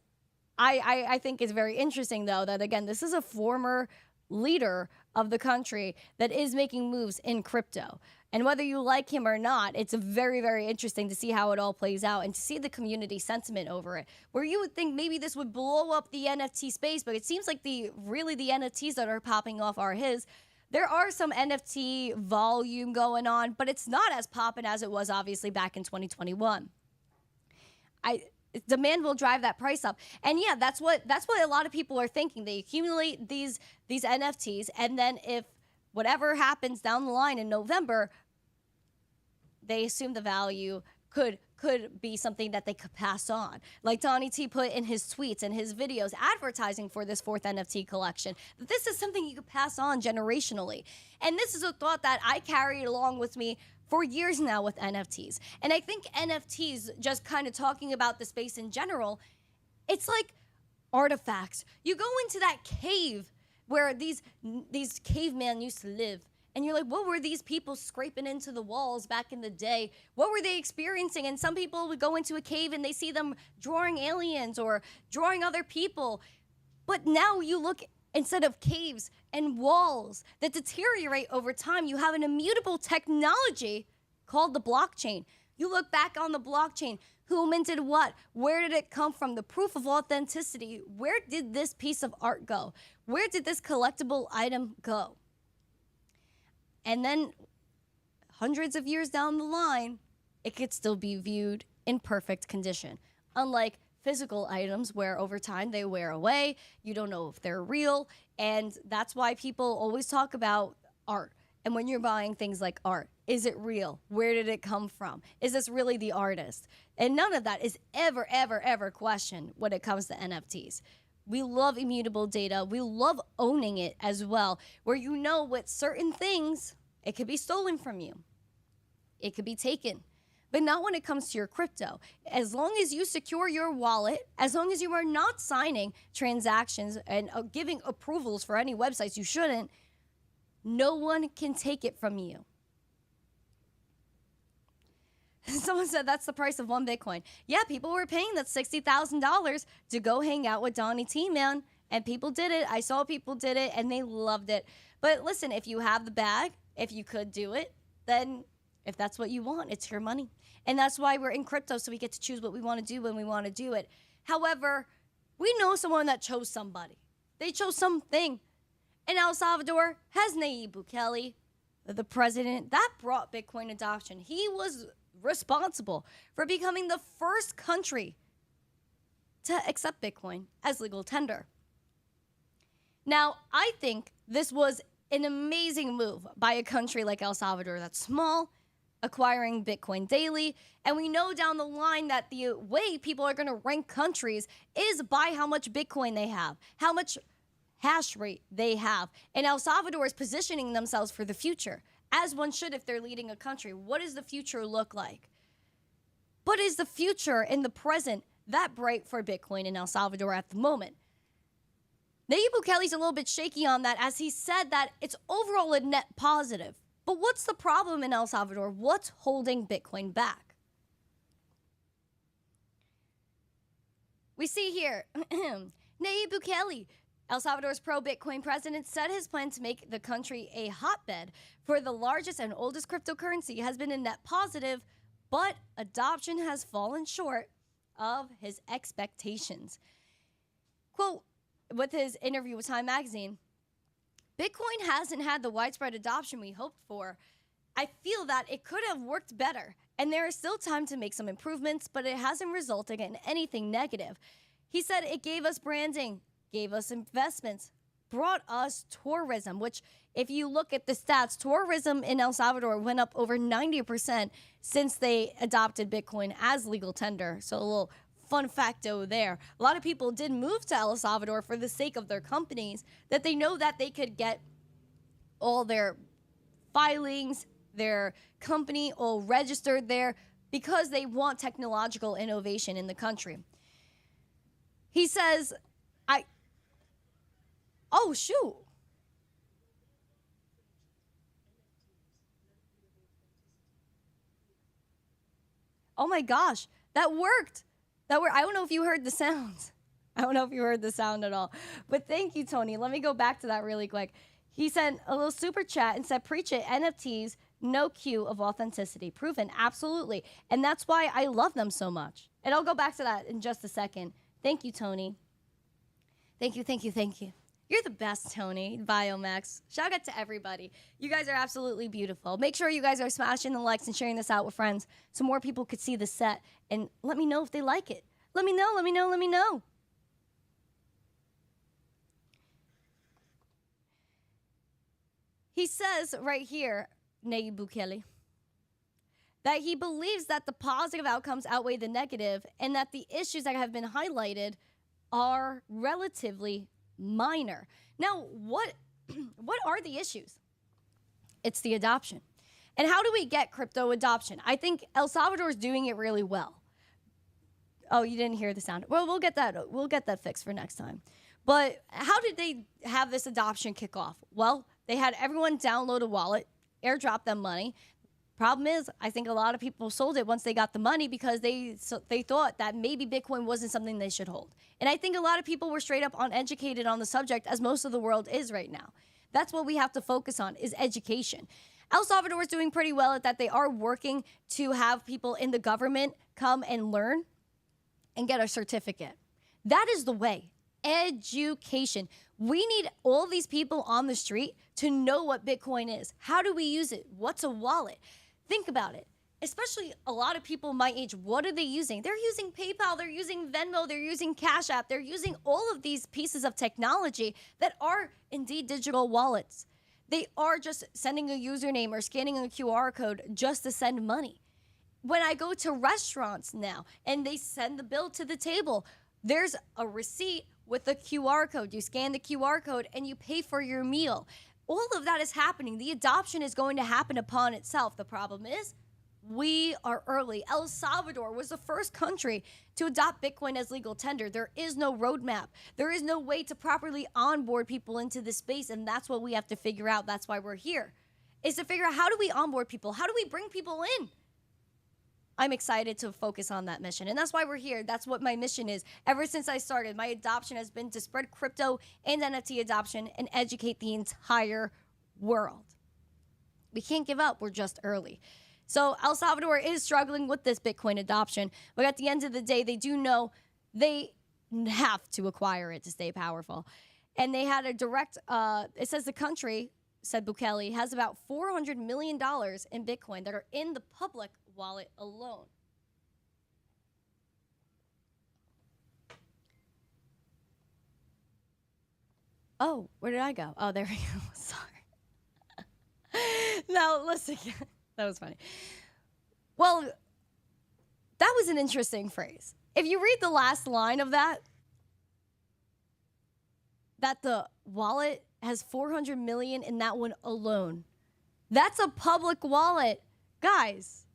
A: I think it's very interesting, though, that, again, this is a former leader of the country that is making moves in crypto. And whether you like him or not, it's very, very interesting to see how it all plays out and to see the community sentiment over it. Where you would think maybe this would blow up the NFT space, but it seems like the NFTs that are popping off are his. There are some NFT volume going on, but it's not as popping as it was obviously back in 2021. Demand will drive that price up. And yeah, that's what a lot of people are thinking. They accumulate these NFTs, and then if whatever happens down the line in November, they assume the value could be something that they could pass on. Like Donnie T put in his tweets and his videos advertising for this fourth NFT collection, that this is something you could pass on generationally. And this is a thought that I carried along with me for years now with NFTs. And I think NFTs, just kind of talking about the space in general, it's like artifacts. You go into that cave where these cavemen used to live, and you're like, what were these people scraping into the walls back in the day? What were they experiencing? And some people would go into a cave and they see them drawing aliens or drawing other people. But now you look, instead of caves and walls that deteriorate over time, you have an immutable technology called the blockchain. You look back on the blockchain. Who minted what? Where did it come from? The proof of authenticity. Where did this piece of art go? Where did this collectible item go? And then hundreds of years down the line, it could still be viewed in perfect condition. Unlike physical items where over time they wear away, you don't know if they're real, and that's why people always talk about art. And when you're buying things like art, is it real? Where did it come from? Is this really the artist? And none of that is ever questioned when it comes to NFTs. We love immutable data. We love owning it as well, where you know with certain things, it could be stolen from you. It could be taken. But not when it comes to your crypto. As long as you secure your wallet, as long as you are not signing transactions and giving approvals for any websites you shouldn't, no one can take it from you. Someone said that's the price of one Bitcoin. Yeah, people were paying that $60,000 to go hang out with Donnie T, man. And people did it. I saw people did it and they loved it. But listen, if you have the bag, if you could do it, then if that's what you want, it's your money. And that's why we're in crypto, so we get to choose what we want to do when we want to do it. However, we know someone that chose somebody. They chose something. And El Salvador has Nayib Bukele, the president that brought Bitcoin adoption. He was responsible for becoming the first country to accept Bitcoin as legal tender. Now, I think this was an amazing move by a country like El Salvador that's small, acquiring Bitcoin daily. And we know down the line that the way people are going to rank countries is by how much Bitcoin they have, how much hash rate they have. And El Salvador is positioning themselves for the future, as one should if they're leading a country. What does the future look like? But is the future in the present that bright for Bitcoin in El Salvador at the moment? Nayib Bukele's a little bit shaky on that, as he said that it's overall a net positive. But what's the problem in El Salvador? What's holding Bitcoin back? We see here, Nayib Bukele, El Salvador's pro-Bitcoin president, said his plan to make the country a hotbed for the largest and oldest cryptocurrency has been a net positive, but adoption has fallen short of his expectations. Quote, with his interview with Time Magazine, Bitcoin hasn't had the widespread adoption we hoped for. I feel that it could have worked better, and there is still time to make some improvements, but it hasn't resulted in anything negative. He said it gave us branding, gave us investments, brought us tourism, which if you look at the stats, tourism in El Salvador went up over 90% since they adopted Bitcoin as legal tender. So a little fun facto there. A lot of people did move to El Salvador for the sake of their companies, that they know that they could get all their filings, their company all registered there because they want technological innovation in the country. He says, oh, shoot. Oh my gosh, that worked. That worked. I don't know if you heard the sound. I don't know if you heard the sound at all. But thank you, Tony. Let me go back to that really quick. He sent a little super chat and said, preach it, NFTs, no cue of authenticity. Proven, absolutely. And that's why I love them so much. And I'll go back to that in just a second. Thank you, Tony. Thank you, thank you, thank you. You're the best, Tony. Biomax. Shout out to everybody. You guys are absolutely beautiful. Make sure you guys are smashing the likes and sharing this out with friends so more people could see the set. And let me know if they like it. Let me know, let me know, let me know. He says right here, Nayib Bukele, that he believes that the positive outcomes outweigh the negative and that the issues that have been highlighted are relatively minor. Now, what are the issues? It's the adoption. And how do we get crypto adoption? I think El Salvador is doing it really well. Oh, you didn't hear the sound. Well, we'll get that fixed for next time. But how did they have this adoption kick off? Well, they had everyone download a wallet, airdrop them money. Problem is, I think a lot of people sold it once they got the money because they thought that maybe Bitcoin wasn't something they should hold. And I think a lot of people were straight up uneducated on the subject, as most of the world is right now. That's what we have to focus on, is education. El Salvador is doing pretty well at that. They are working to have people in the government come and learn and get a certificate. That is the way. Education. We need all these people on the street to know what Bitcoin is. How do we use it? What's a wallet? Think about it. Especially a lot of people my age, what are they using? They're using PayPal, they're using Venmo, they're using Cash App, they're using all of these pieces of technology that are indeed digital wallets. They are just sending a username or scanning a QR code just to send money. When I go to restaurants now and they send the bill to the table, there's a receipt with a QR code. You scan the QR code and you pay for your meal. All of that is happening. The adoption is going to happen upon itself. The problem is we are early. El Salvador was the first country to adopt Bitcoin as legal tender. There is no roadmap. There is no way to properly onboard people into this space, and that's what we have to figure out. That's why we're here, is to figure out how do we onboard people? How do we bring people in? I'm excited to focus on that mission, and that's why we're here. That's what my mission is. Ever since I started, my adoption has been to spread crypto and NFT adoption and educate the entire world. We can't give up. We're just early. So El Salvador is struggling with this Bitcoin adoption, but at the end of the day, they do know they have to acquire it to stay powerful. And they had a direct, it says the country, said Bukele, has about $400 million in Bitcoin that are in the public wallet alone. Oh, where did I go? Oh, there we go. Sorry. Now, listen, that was funny. Well, that was an interesting phrase. If you read the last line of that the wallet has 400 million in that one alone. That's a public wallet. Guys,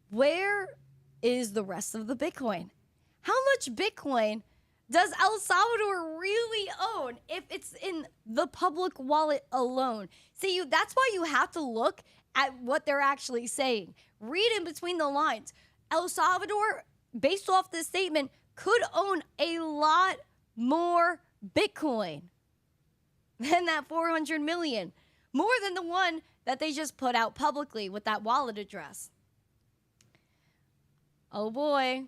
A: where is the rest of the Bitcoin? How much Bitcoin does El Salvador really own if it's in the public wallet alone? See, that's why you have to look at what they're actually saying. Read in between the lines. El Salvador, based off this statement, could own a lot more Bitcoin than that 400 million. More than the one that they just put out publicly with that wallet address. Oh boy,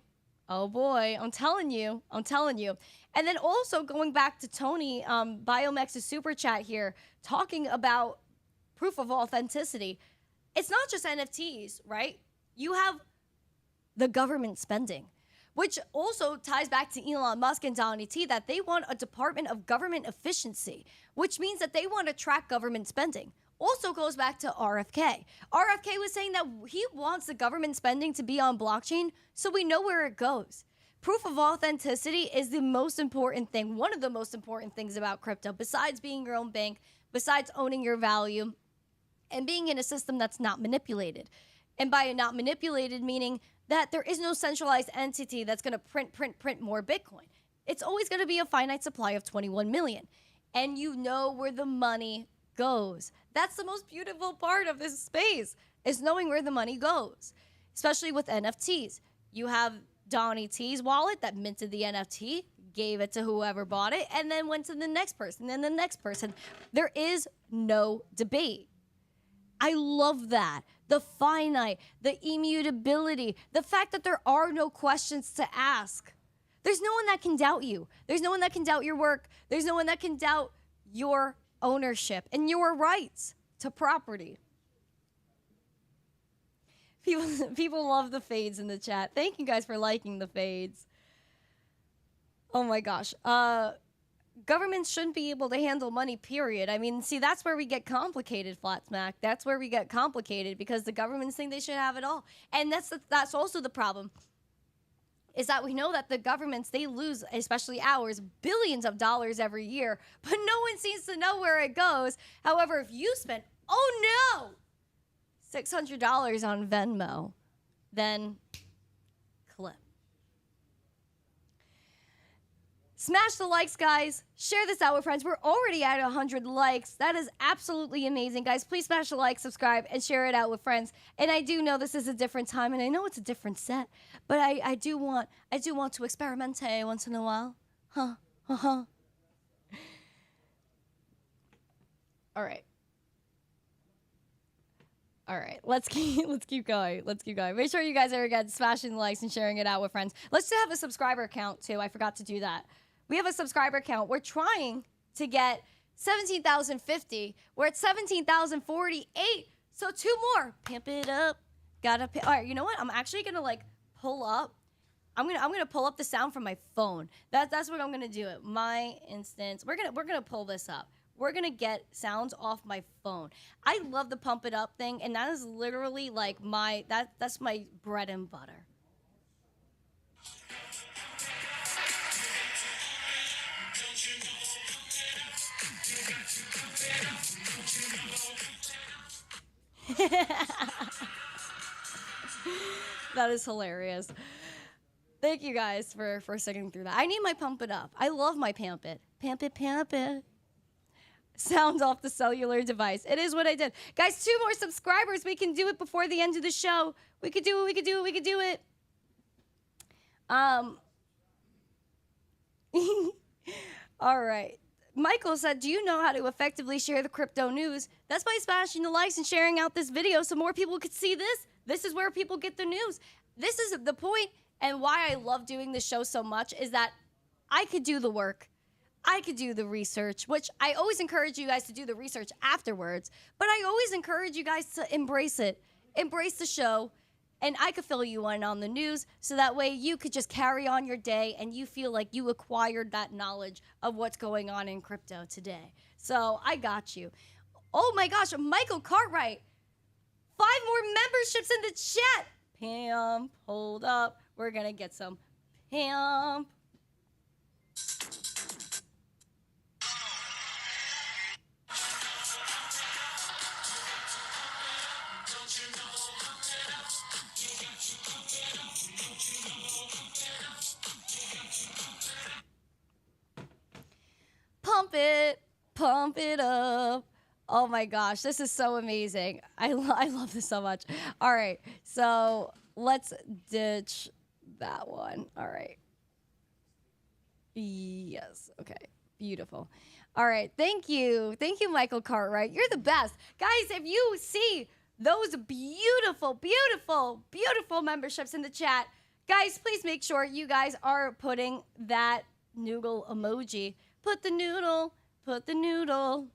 A: I'm telling you. And then also going back to Tony, Biomex's super chat here, talking about proof of authenticity. It's not just NFTs, right? You have the government spending, which also ties back to Elon Musk and Donnie T, that they want a Department of Government Efficiency, which means that they want to track government spending. Also goes back to RFK. RFK was saying that he wants the government spending to be on blockchain so we know where it goes. Proof of authenticity is the most important thing, one of the most important things about crypto, besides being your own bank, besides owning your value, and being in a system that's not manipulated. And by not manipulated, meaning that there is no centralized entity that's going to print more Bitcoin. It's always going to be a finite supply of 21 million. And you know where the money goes. That's the most beautiful part of this space, is knowing where the money goes, especially with NFTs. You have Donnie T's wallet that minted the NFT, gave it to whoever bought it, and then went to the next person, then the next person. There is no debate. I love that. The finite, the immutability, the fact that there are no questions to ask. There's no one that can doubt you. There's no one that can doubt your work. There's no one that can doubt your ownership and your rights to property. People love the fades in the chat. Thank you guys for liking the fades. Oh my gosh. Governments shouldn't be able to handle money, period. I mean, see, that's where we get complicated, Flat Smack. That's where we get complicated because the governments think they should have it all. And that's also the problem, is that we know that the governments, they lose, especially ours, billions of dollars every year, but no one seems to know where it goes. However, if you spend, $600 on Venmo, then clip. Smash the likes, guys. Share this out with friends. We're already at 100 likes. That is absolutely amazing, guys. Please smash the like, subscribe, and share it out with friends. And I do know this is a different time, and I know it's a different set, but I do want to experiment once in a while. All right. Let's keep going. Make sure you guys are again smashing the likes and sharing it out with friends. Let's have a subscriber count too. I forgot to do that. We have a subscriber count. We're trying to get 17,050. We're at 17,048. So 2 more. Pimp it up. All right, you know what? I'm actually gonna pull up. I'm gonna pull up the sound from my phone. That's what I'm gonna do. It. My instance. We're gonna pull this up. We're going to get sounds off my phone. I love the pump it up thing, and that is literally like that's my bread and butter. That is hilarious. Thank you guys for singing through that. I need my pump it up. I love my pamp it. Pamp it, pamp it. Sounds off the cellular device. It is what I did. Guys, 2 more subscribers. We can do it before the end of the show. We could do it. All right. Michael said, do you know how to effectively share the crypto news? That's by smashing the likes and sharing out this video so more people could see this. This is where people get the news. This is the point, and why I love doing this show so much is that I could do the work. I could do the research, which I always encourage you guys to do the research afterwards, but I always encourage you guys to embrace it. Embrace the show, and I could fill you in on the news so that way you could just carry on your day and you feel like you acquired that knowledge of what's going on in crypto today. So I got you. Oh my gosh, Michael Cartwright. 5 more memberships in the chat. Pimp, hold up. We're going to get some pimp. Pump it up. Oh my gosh, this is so amazing. I love this so much. All right, so let's ditch that one. All right. Yes, okay. Beautiful. All right, thank you. Thank you, Michael Cartwright. You're the best. Guys, if you see those beautiful, beautiful, beautiful memberships in the chat, guys, please make sure you guys are putting that noodle emoji. Put the noodle. Put the noodle.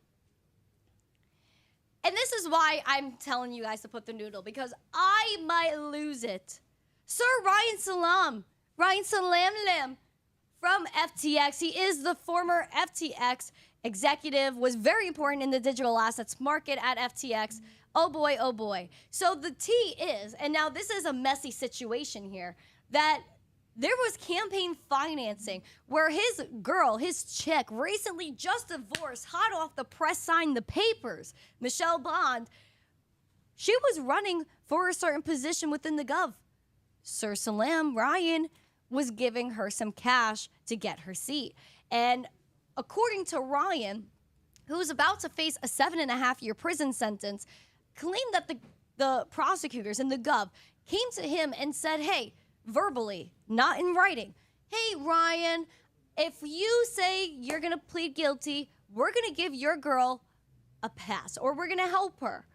A: And this is why I'm telling you guys to put the noodle, because I might lose it. Sir Ryan Salam Lam from FTX. He is the former FTX executive, was very important in the digital assets market at FTX. Oh boy, oh boy. So the tea is, and now this is a messy situation here, that there was campaign financing where his girl, his chick, recently just divorced, hot off the press, signed the papers, Michelle Bond. She was running for a certain position within the gov. Sir Salam Ryan was giving her some cash to get her seat. And according to Ryan, who's about to face a 7.5-year prison sentence, claimed that the prosecutors and the gov came to him and said, hey, verbally, not in writing, hey, Ryan, if you say you're going to plead guilty, we're going to give your girl a pass, or we're going to help her.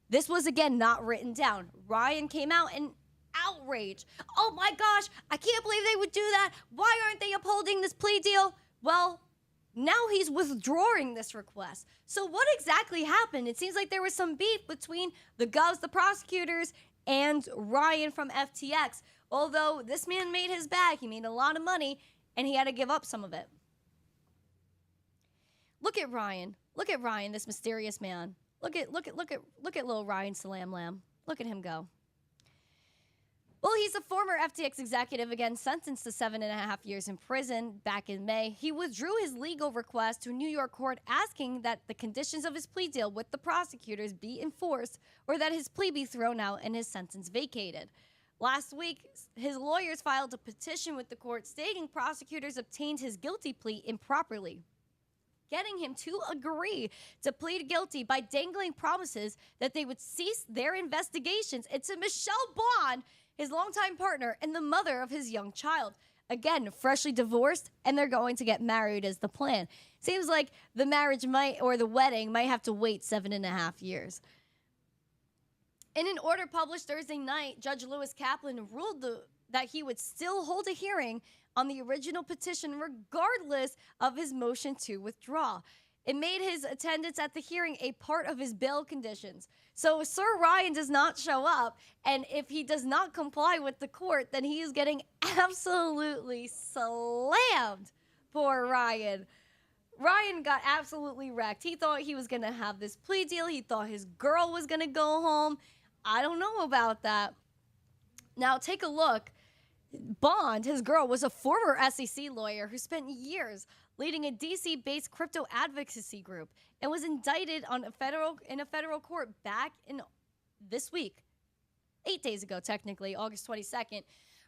A: This was, again, not written down. Ryan came out and outraged. Oh my gosh, I can't believe they would do that. Why aren't they upholding this plea deal? Well, now he's withdrawing this request. So what exactly happened? It seems like there was some beef between the govs, the prosecutors, and Ryan from FTX. Although this man made his bag, he made a lot of money, and he had to give up some of it. Look at Ryan. Look at Ryan, this mysterious man. Look at little Ryan Salam Lam. Look at him go. Well, he's a former FTX executive, again, sentenced to 7.5 years in prison back in May. He withdrew his legal request to a New York court asking that the conditions of his plea deal with the prosecutors be enforced or that his plea be thrown out and his sentence vacated. Last week, his lawyers filed a petition with the court stating prosecutors obtained his guilty plea improperly, getting him to agree to plead guilty by dangling promises that they would cease their investigations into Michelle Bond, his longtime partner and the mother of his young child. Again, freshly divorced, and they're going to get married as the plan. Seems like the marriage the wedding might have to wait 7.5 years. In an order published Thursday night, Judge Lewis Kaplan ruled that he would still hold a hearing on the original petition regardless of his motion to withdraw. It made his attendance at the hearing a part of his bail conditions. So Sir Ryan does not show up, and if he does not comply with the court, then he is getting absolutely slammed. Poor Ryan. Ryan got absolutely wrecked. He thought he was going to have this plea deal. He thought his girl was going to go home. I don't know about that. Now, take a look. Bond, his girl, was a former SEC lawyer who spent years leading a DC-based crypto advocacy group and was indicted in a federal court back in this week, 8 days ago, technically, August 22nd,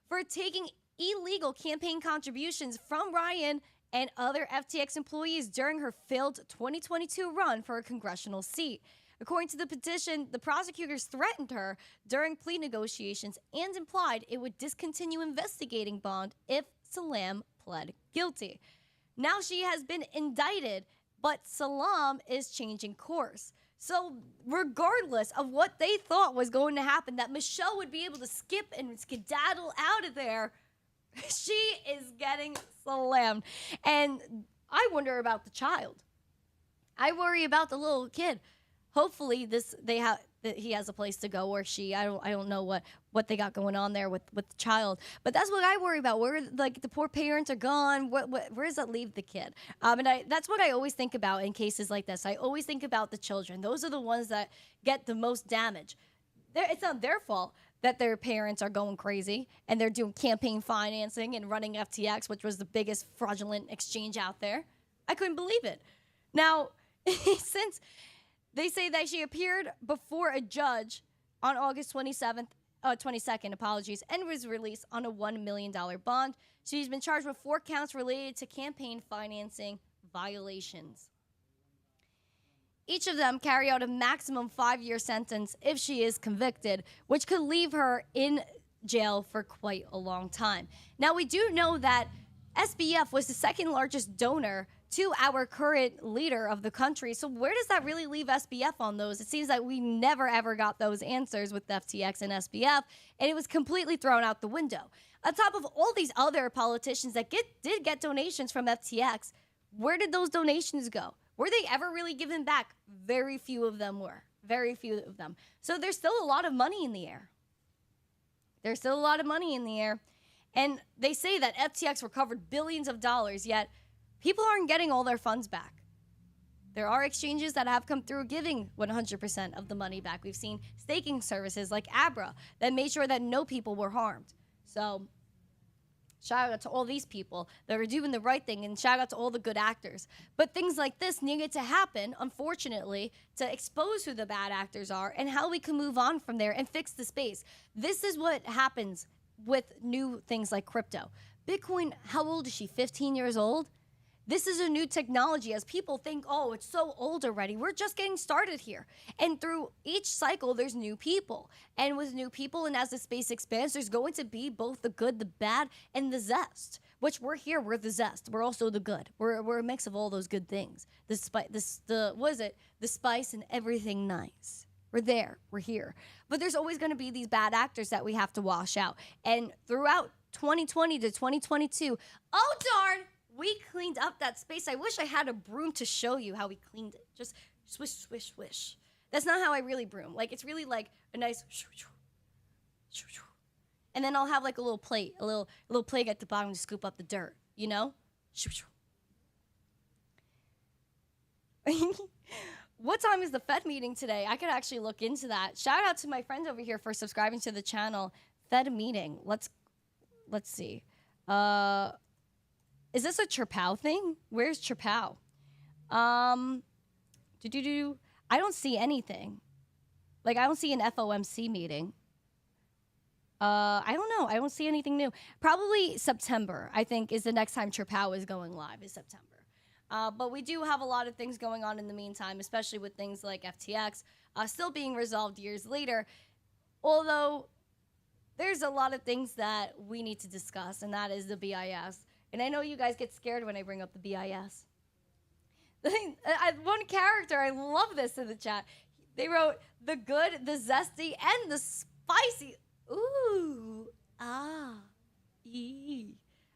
A: for taking illegal campaign contributions from Ryan and other FTX employees during her failed 2022 run for a congressional seat. According to the petition, the prosecutors threatened her during plea negotiations and implied it would discontinue investigating Bond if Salam pled guilty. Now she has been indicted, but Salam is changing course. So regardless of what they thought was going to happen, that Michelle would be able to skip and skedaddle out of there, she is getting slammed. And I wonder about the child. I worry about the little kid. Hopefully that he has a place to go, or she. I don't know what they got going on there with the child. But that's what I worry about. Where like the poor parents are gone. Where does that leave the kid? And that's what I always think about in cases like this. I always think about the children. Those are the ones that get the most damage. It's not their fault that their parents are going crazy and they're doing campaign financing and running FTX, which was the biggest fraudulent exchange out there. I couldn't believe it. Now, since they say that she appeared before a judge on August 22nd, apologies, and was released on a $1 million bond. She's been charged with 4 counts related to campaign financing violations. Each of them carry out a maximum 5-year sentence if she is convicted, which could leave her in jail for quite a long time. Now, we do know that SBF was the second largest donor to our current leader of the country. So where does that really leave SBF on those? It seems like we never ever got those answers with FTX and SBF, and it was completely thrown out the window. On top of all these other politicians that did get donations from FTX, where did those donations go? Were they ever really given back? Very few of them were. Very few of them. So there's still a lot of money in the air. There's still a lot of money in the air. And they say that FTX recovered billions of dollars, yet people aren't getting all their funds back. There are exchanges that have come through giving 100% of the money back. We've seen staking services like Abra that made sure that no people were harmed. So shout out to all these people that are doing the right thing, and shout out to all the good actors. But things like this needed to happen, unfortunately, to expose who the bad actors are and how we can move on from there and fix the space. This is what happens with new things like crypto. Bitcoin, how old is she? 15 years old? This is a new technology. As people think, oh, it's so old already. We're just getting started here. And through each cycle, there's new people. And with new people, and as the space expands, there's going to be both the good, the bad, and the zest. Which we're here. We're the zest. We're also the good. We're a mix of all those good things. The spice and everything nice. We're there. We're here. But there's always going to be these bad actors that we have to wash out. And throughout 2020 to 2022, oh darn, we cleaned up that space. I wish I had a broom to show you how we cleaned it. Just swish, swish, swish. That's not how I really broom. Like, it's really like a nice shoo, shoo, shoo, shoo. And then I'll have like a little plate, a little plate at the bottom to scoop up the dirt, you know? Shoo, shoo. What time is the Fed meeting today? I could actually look into that. Shout out to my friend over here for subscribing to the channel. Fed meeting. Let's see. Is this a Chirpow thing? Where's Chirpow? I don't see anything. Like, I don't see an FOMC meeting. I don't know. I don't see anything new. Probably September, I think, is the next time Chirpow is going live, is September. But we do have a lot of things going on in the meantime, especially with things like FTX still being resolved years later. Although there's a lot of things that we need to discuss, and that is the BIS. And I know you guys get scared when I bring up the BIS. One character, I love this in the chat. They wrote the good, the zesty, and the spicy. Ooh, ah, ee.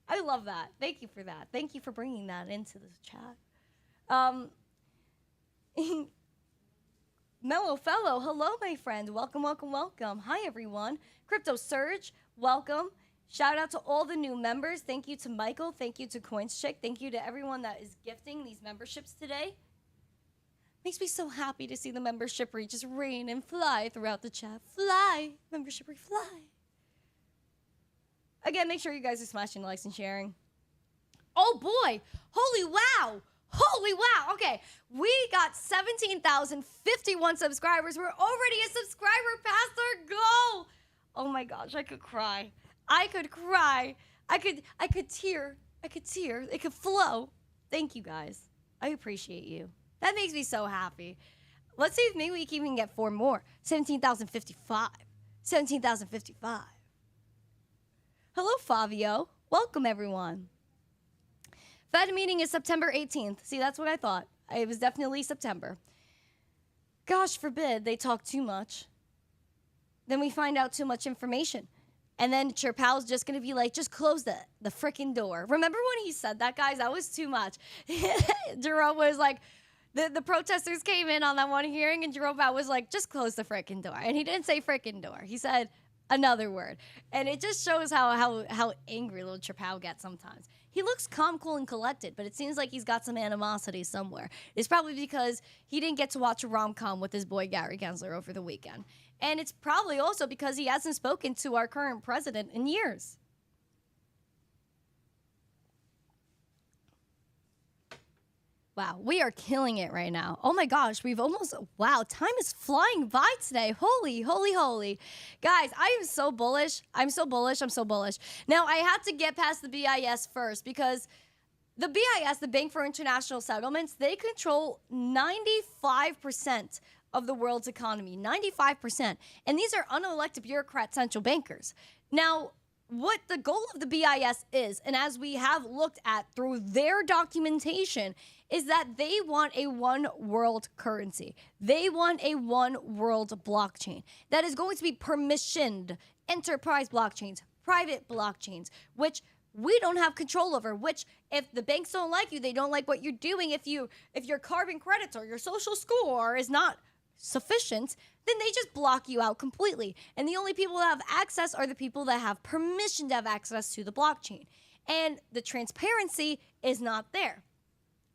A: I love that. Thank you for that. Thank you for bringing that into the chat. Mellow Fellow, hello, my friend. Welcome, welcome, welcome. Hi, everyone. Crypto Surge, welcome. Shout out to all the new members. Thank you to Michael. Thank you to CoinsChick. Thank you to everyone that is gifting these memberships today. Makes me so happy to see the membership rate just rain and fly throughout the chat. Fly. Membership rate, fly. Again, make sure you guys are smashing likes and sharing. Oh boy. Holy wow. Holy wow. Okay. We got 17,051 subscribers. We're already a subscriber past our goal. Oh my gosh. I could cry. I could cry. I could tear. It could flow. Thank you guys. I appreciate you. That makes me so happy. Let's see if maybe we can even get 4 more. 17,055. 17,055. Hello, Fabio. Welcome, everyone. Fed meeting is September 18th. See, that's what I thought. It was definitely September. Gosh forbid they talk too much. Then we find out too much information. And then Chirpow's just going to be like, just close the freaking door. Remember when he said that, guys? That was too much. Jerome was like, The protesters came in on that one hearing, and Jerome Powell was like, just close the frickin' door. And he didn't say frickin' door. He said another word. And it just shows how angry little Chappelle gets sometimes. He looks calm, cool, and collected, but it seems like he's got some animosity somewhere. It's probably because he didn't get to watch a rom-com with his boy Gary Gensler over the weekend. And it's probably also because he hasn't spoken to our current president in years. Wow, we are killing it right now. Oh my gosh, wow, time is flying by today. Holy, holy, holy. Guys, I am so bullish. I'm so bullish. Now, I had to get past the BIS first because the BIS, the Bank for International Settlements, they control 95% of the world's economy, 95%. And these are unelected bureaucrat central bankers. Now, what the goal of the BIS is, and as we have looked at through their documentation, is that they want a one world currency. They want a one world blockchain that is going to be permissioned enterprise blockchains, private blockchains, which we don't have control over, which if the banks don't like you, they don't like what you're doing. If your carbon credits or your social score is not sufficient, then they just block you out completely. And the only people that have access are the people that have permission to have access to the blockchain. And the transparency is not there.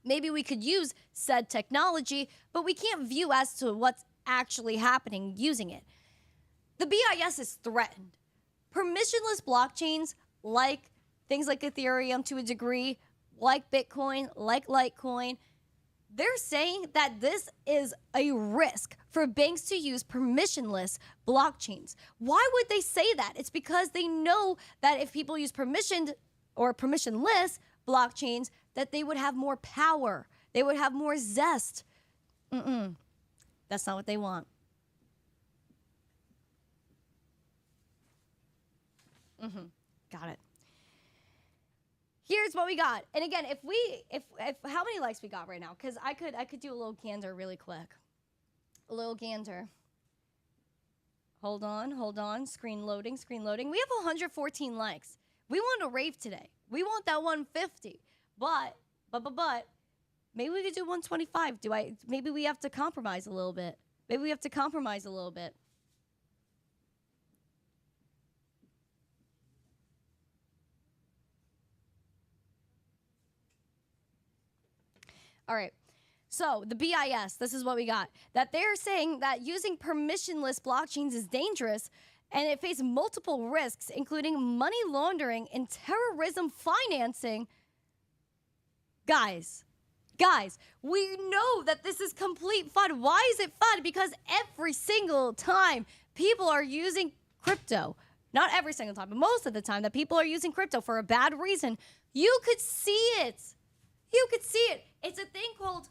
A: Maybe we could use said technology, but we can't view as to what's actually happening using it. The BIS is threatened. Permissionless blockchains, like things like Ethereum to a degree, like Bitcoin, like Litecoin, they're saying that this is a risk for banks to use permissionless blockchains. Why would they say that? It's because they know that if people use permissioned or permissionless blockchains, that they would have more power. They would have more zest. That's not what they want. Got it. Here's what we got. And again, if how many likes we got right now? Because I could do a little gander really quick. A little gander. Hold on. Screen loading. We have 114 likes. We want a rave today. We want that 150. But maybe we could do 125. Maybe we have to compromise a little bit. All right. So the BIS, this is what we got. That they're saying that using permissionless blockchains is dangerous and it faces multiple risks, including money laundering and terrorism financing. Guys, we know that this is complete FUD. Why is it FUD? Because every single time people are using crypto, not every single time, but most of the time that people are using crypto for a bad reason, you could see it. It's a thing called,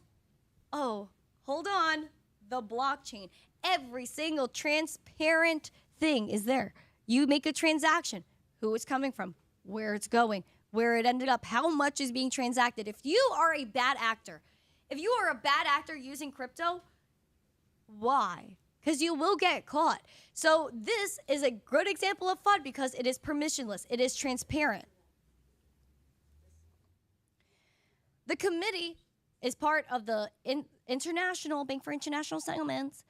A: the blockchain. Every single transparent thing is there. You make a transaction, who it's coming from, where it's going, where it ended up, how much is being transacted. If you are a bad actor using crypto, why? Because you will get caught. So this is a good example of FUD because it is permissionless. It is transparent. The committee is part of the International Bank for International Settlements,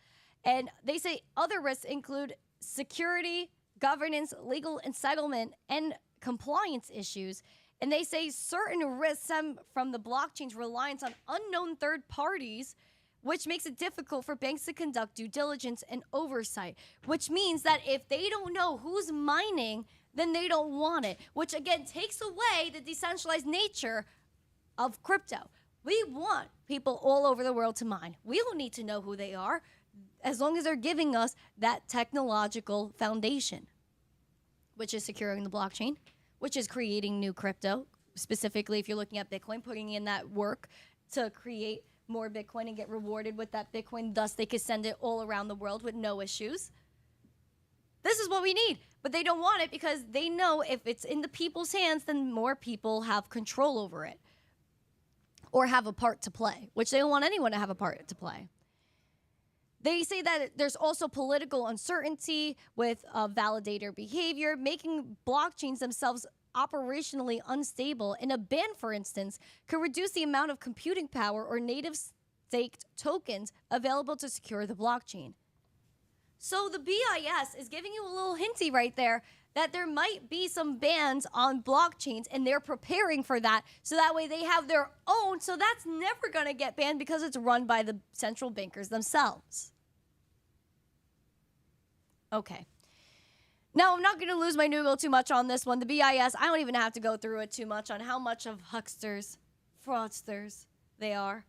A: and they say other risks include security, governance, legal and settlement, and compliance issues. And they say certain risks stem from the blockchain's reliance on unknown third parties, which makes it difficult for banks to conduct due diligence and oversight, which means that if they don't know who's mining, then they don't want it, which again takes away the decentralized nature of crypto. We want people all over the world to mine. We don't need to know who they are as long as they're giving us that technological foundation, which is securing the blockchain, which is creating new crypto. Specifically, if you're looking at Bitcoin, putting in that work to create more Bitcoin and get rewarded with that Bitcoin. Thus, they could send it all around the world with no issues. This is what we need. But they don't want it because they know if it's in the people's hands, then more people have control over it or have a part to play, which they don't want anyone to have a part to play. They say that there's also political uncertainty with validator behavior, making blockchains themselves operationally unstable. And a ban, for instance, could reduce the amount of computing power or native staked tokens available to secure the blockchain. So the BIS is giving you a little hinty right there that there might be some bans on blockchains, and they're preparing for that. So that way they have their own. So that's never going to get banned because it's run by the central bankers themselves. Okay. Now, I'm not going to lose my noodle too much on this one. The BIS, I don't even have to go through it too much on how much of hucksters, fraudsters they are.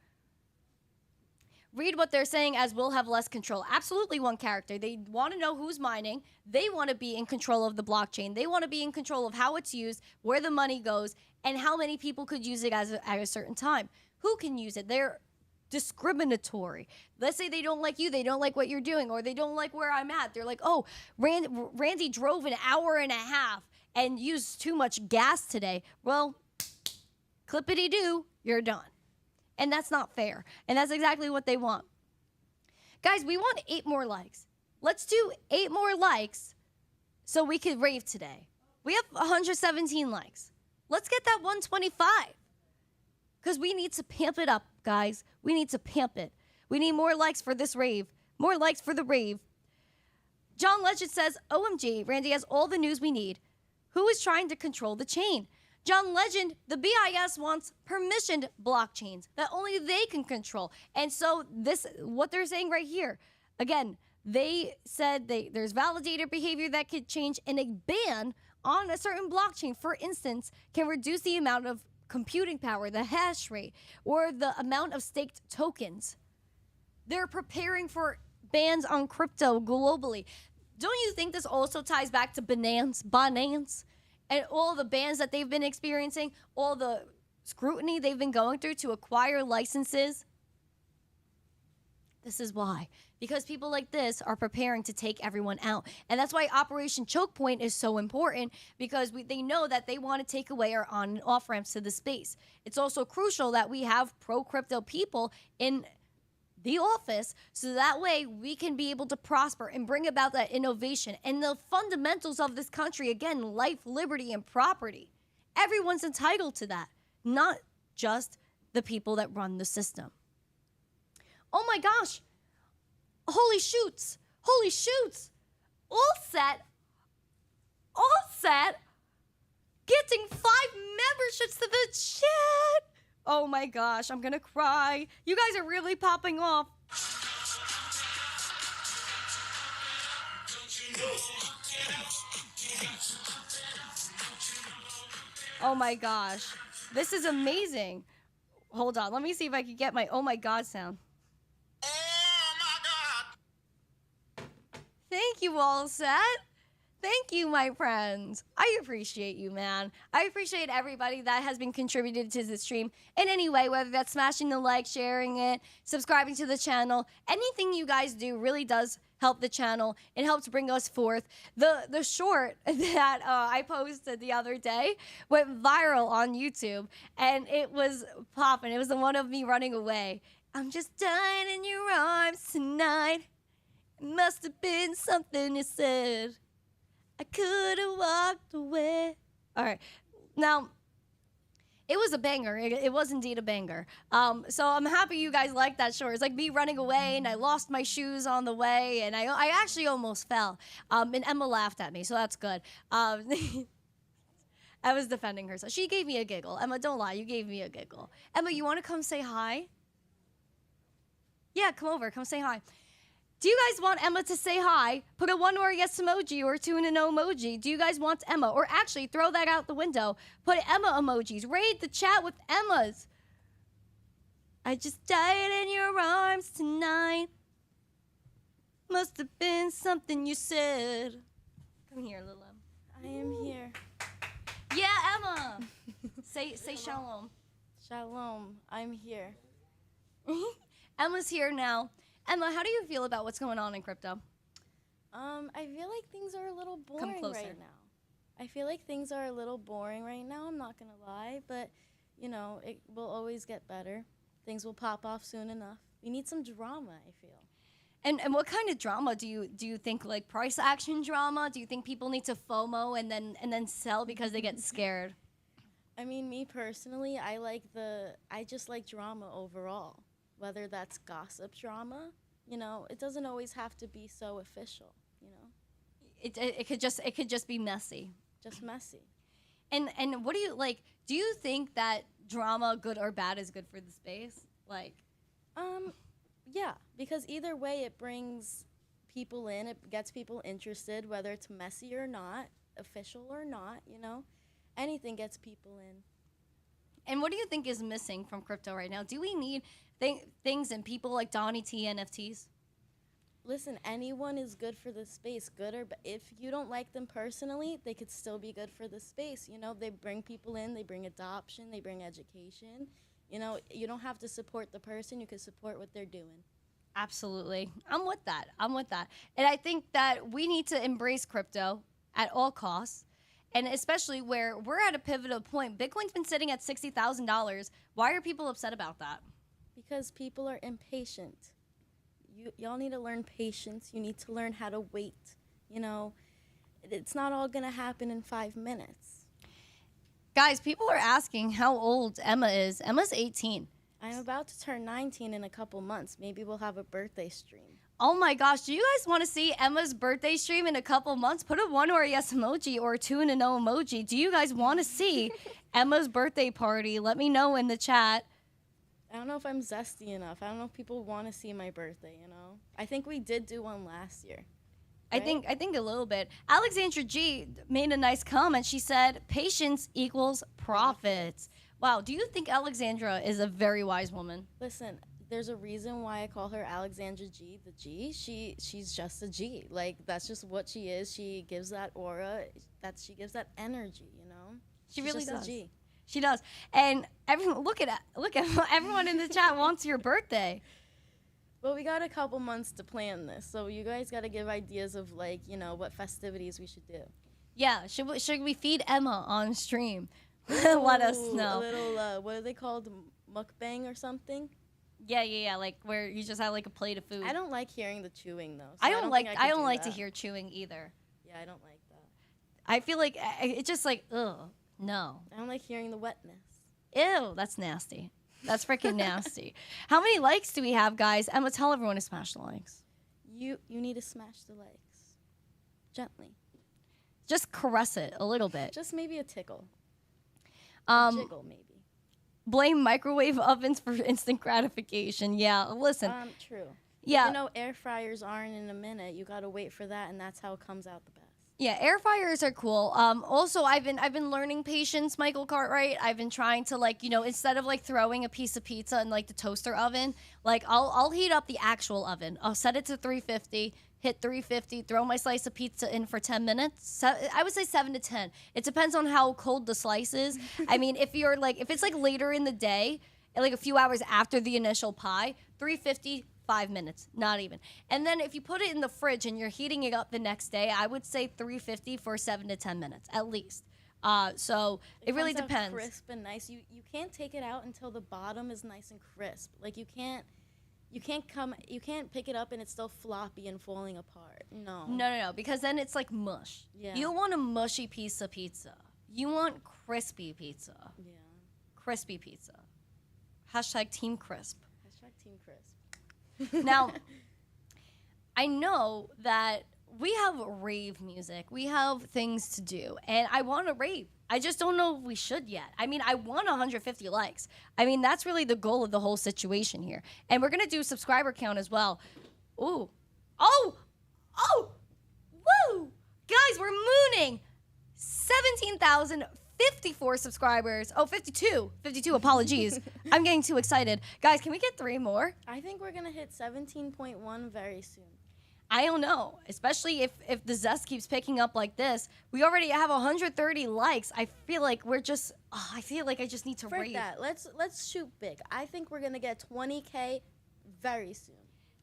A: Read what they're saying as we'll have less control. Absolutely one character. They want to know who's mining. They want to be in control of the blockchain. They want to be in control of how it's used, where the money goes, and how many people could use it at a certain time. Who can use it? They're discriminatory. Let's say they don't like you, they don't like what you're doing, or they don't like where I'm at. They're like, oh, Randy drove an hour and a half and used too much gas today. Well, clippity-doo, you're done. And that's not fair. And that's exactly what they want. Guys, we want 8 more likes. Let's do 8 more likes so we could rave today. We have 117 likes. Let's get that 125. Because we need to pamp it up, guys. We need to pamp it. We need more likes for this rave. More likes for the rave. John Legend says, OMG, Randy has all the news we need. Who is trying to control the chain? John Legend, the BIS wants permissioned blockchains that only they can control. And so this, what they're saying right here, again, they said there's validator behavior that could change, and a ban on a certain blockchain, for instance, can reduce the amount of computing power, the hash rate, or the amount of staked tokens. They're preparing for bans on crypto globally. Don't you think this also ties back to Binance? And all the bans that they've been experiencing, all the scrutiny they've been going through to acquire licenses. This is why. Because people like this are preparing to take everyone out. And that's why Operation Choke Point is so important, because they know that they want to take away our on and off ramps to the space. It's also crucial that we have pro-crypto people in the office, so that way we can be able to prosper and bring about that innovation and the fundamentals of this country. Again, life, liberty, and property. Everyone's entitled to that, not just the people that run the system. Oh my gosh. Holy shoots. Holy shoots. All set. Getting 5 memberships to the chat. Oh my gosh, I'm gonna cry. You guys are really popping off. Oh my gosh. This is amazing. Hold on, let me see if I can get my oh my god sound.
C: Oh my God!
A: Thank you, all set. Thank you, my friends. I appreciate you, man. I appreciate everybody that has been contributed to the stream in any way, whether that's smashing the like, sharing it, subscribing to the channel. Anything you guys do really does help the channel. It helps bring us forth. The short that I posted the other day went viral on YouTube, and it was popping. It was the one of me running away. I'm just dying in your arms tonight. It must have been something you said. I could have walked away. All right. Now, it was a banger. It was indeed a banger. So I'm happy you guys like that short. It's like me running away, and I lost my shoes on the way, and I actually almost fell. And Emma laughed at me, so that's good. I was defending herself. She gave me a giggle. Emma, don't lie. You gave me a giggle. Emma, you want to come say hi? Yeah, come over. Come say hi. Do you guys want Emma to say hi? Put a 1 or a yes emoji or a 2 and a no emoji. Do you guys want Emma? Or actually, throw that out the window. Put Emma emojis. Raid the chat with Emmas. I just died in your arms tonight. Must have been something you said. Come here, little Emma.
D: I am here.
A: Yeah, Emma. say shalom.
D: Shalom. I'm here.
A: Emma's here now. Emma, how do you feel about what's going on in crypto?
D: I feel like things are a little
A: Come
D: boring
A: closer.
D: right now. I feel like things are a little boring right now. I'm not gonna lie, but you know, it will always get better. Things will pop off soon enough. We need some drama, I feel.
A: And what kind of drama do you think, like price action drama? Do you think people need to FOMO and then sell because they get scared?
D: I mean, me personally, I just like drama overall. whether that's gossip drama. You know, it doesn't always have to be so official. You know,
A: It could just be messy.
D: just messy.
A: And what do you like? Do you think that drama, good or bad, is good for the space? Like,
D: Yeah, because either way, it brings people in. It gets people interested, whether it's messy or not, official or not. You know, anything gets people in.
A: and what do you think is missing from crypto right now? Do we need things and people like Donnie T NFTs?
D: Listen, anyone is good for the space, good or bad. If you don't like them personally, they could still be good for the space. You know, they bring people in, they bring adoption, they bring education. You know, you don't have to support the person, you can support what they're doing.
A: Absolutely. I'm with that. And I think that we need to embrace crypto at all costs. And especially where we're at a pivotal point. Bitcoin's been sitting at $60,000. Why are people upset about that?
D: Because people are impatient. Y'all need to learn patience. You need to learn how to wait. You know, it's not all going to happen in 5 minutes.
A: Guys, people are asking how old Emma is. Emma's 18.
D: I'm about to turn 19 in a couple months. Maybe we'll have a birthday stream.
A: Oh my gosh, do you guys want to see Emma's birthday stream in a couple months? Put a 1 or a yes emoji or a 2 and a no emoji. Do you guys want to see Emma's birthday party? Let me know in the chat.
D: I don't know if I'm zesty enough. I don't know if people want to see my birthday, you know? I think we did do one last year.
A: I think a little bit. Alexandra G made a nice comment. She said, patience equals profits. Wow, do you think Alexandra is a very wise woman?
D: Listen, there's a reason why I call her Alexandra G, the G. She's just a G. Like, that's just what she is. She gives that aura, she gives that energy, you know?
A: She
D: She's
A: really
D: just
A: does.
D: a G.
A: She does. And everyone, look at everyone in the chat wants your birthday.
D: Well, we got a couple months to plan this, so you guys got to give ideas of, like, you know, what festivities we should do.
A: Yeah, should we feed Emma on stream? Let us
D: Ooh,
A: know.
D: A little, what are they called? Mukbang or something?
A: Yeah, like where you just have like a plate of food.
D: I don't like hearing the chewing, though. So
A: I don't like
D: think I could do
A: like to
D: that.
A: hear chewing either.
D: Yeah, I don't like that.
A: I feel like it's just like, ugh, no.
D: I don't like hearing the wetness.
A: Ew, that's nasty. That's freaking nasty. How many likes do we have, guys? Emma, tell everyone to smash the likes.
D: You need to smash the likes. Gently.
A: Just caress it a little bit.
D: Just maybe a tickle. A jiggle, maybe.
A: Blame microwave ovens for instant gratification. Yeah, listen.
D: True.
A: Yeah.
D: You know, air fryers aren't in a minute. You gotta wait for that, and that's how it comes out the best.
A: Yeah, air fryers are cool. Also, I've been learning patience, Michael Cartwright. I've been trying to, like, you know, instead of like throwing a piece of pizza in like the toaster oven, like I'll heat up the actual oven. I'll set it to 350, hit 350, throw my slice of pizza in for 10 minutes. I would say 7 to 10. It depends on how cold the slice is. I mean, if it's like later in the day, like a few hours after the initial pie, 350. 5 minutes, not even. And then if you put it in the fridge and you're heating it up the next day, I would say 350 for 7 to 10 minutes at least. So it really
D: comes out
A: depends.
D: Crisp and nice. You can't take it out until the bottom is nice and crisp. Like you can't pick it up and it's still floppy and falling apart. No.
A: No, because then it's like mush.
D: Yeah.
A: You don't want a mushy piece of pizza. You want crispy pizza.
D: Yeah.
A: Crispy pizza. Hashtag Team Crisp.
D: Hashtag Team Crisp.
A: Now, I know that we have rave music. We have things to do. And I want to rave. I just don't know if we should yet. I mean, I want 150 likes. I mean, that's really the goal of the whole situation here. And we're going to do subscriber count as well. Ooh. Oh! Woo! Guys, we're mooning 17,054 subscribers. Oh, 52. 52, apologies. I'm getting too excited. Guys, can we get 3 more?
D: I think we're gonna hit 17.1 very soon.
A: I don't know, especially if the Zest keeps picking up like this. We already have 130 likes. I feel like I just need to
D: Forget
A: rave.
D: that. Let's shoot big. I think we're gonna get 20K very soon.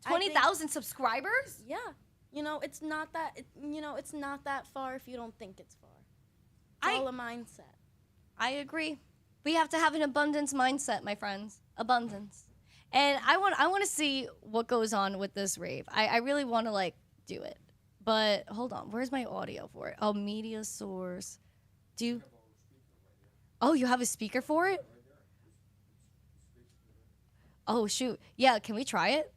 A: 20,000 subscribers?
D: Yeah. You know, it's not that far if you don't think it's far. It's all a mindset.
A: I agree. We have to have an abundance mindset, my friends. Abundance. And I want to see what goes on with this rave. I really want to, like, do it. But hold on. Where's my audio for it? Oh, media source. Oh, you have a speaker for it? Oh, shoot. Yeah, can we try it?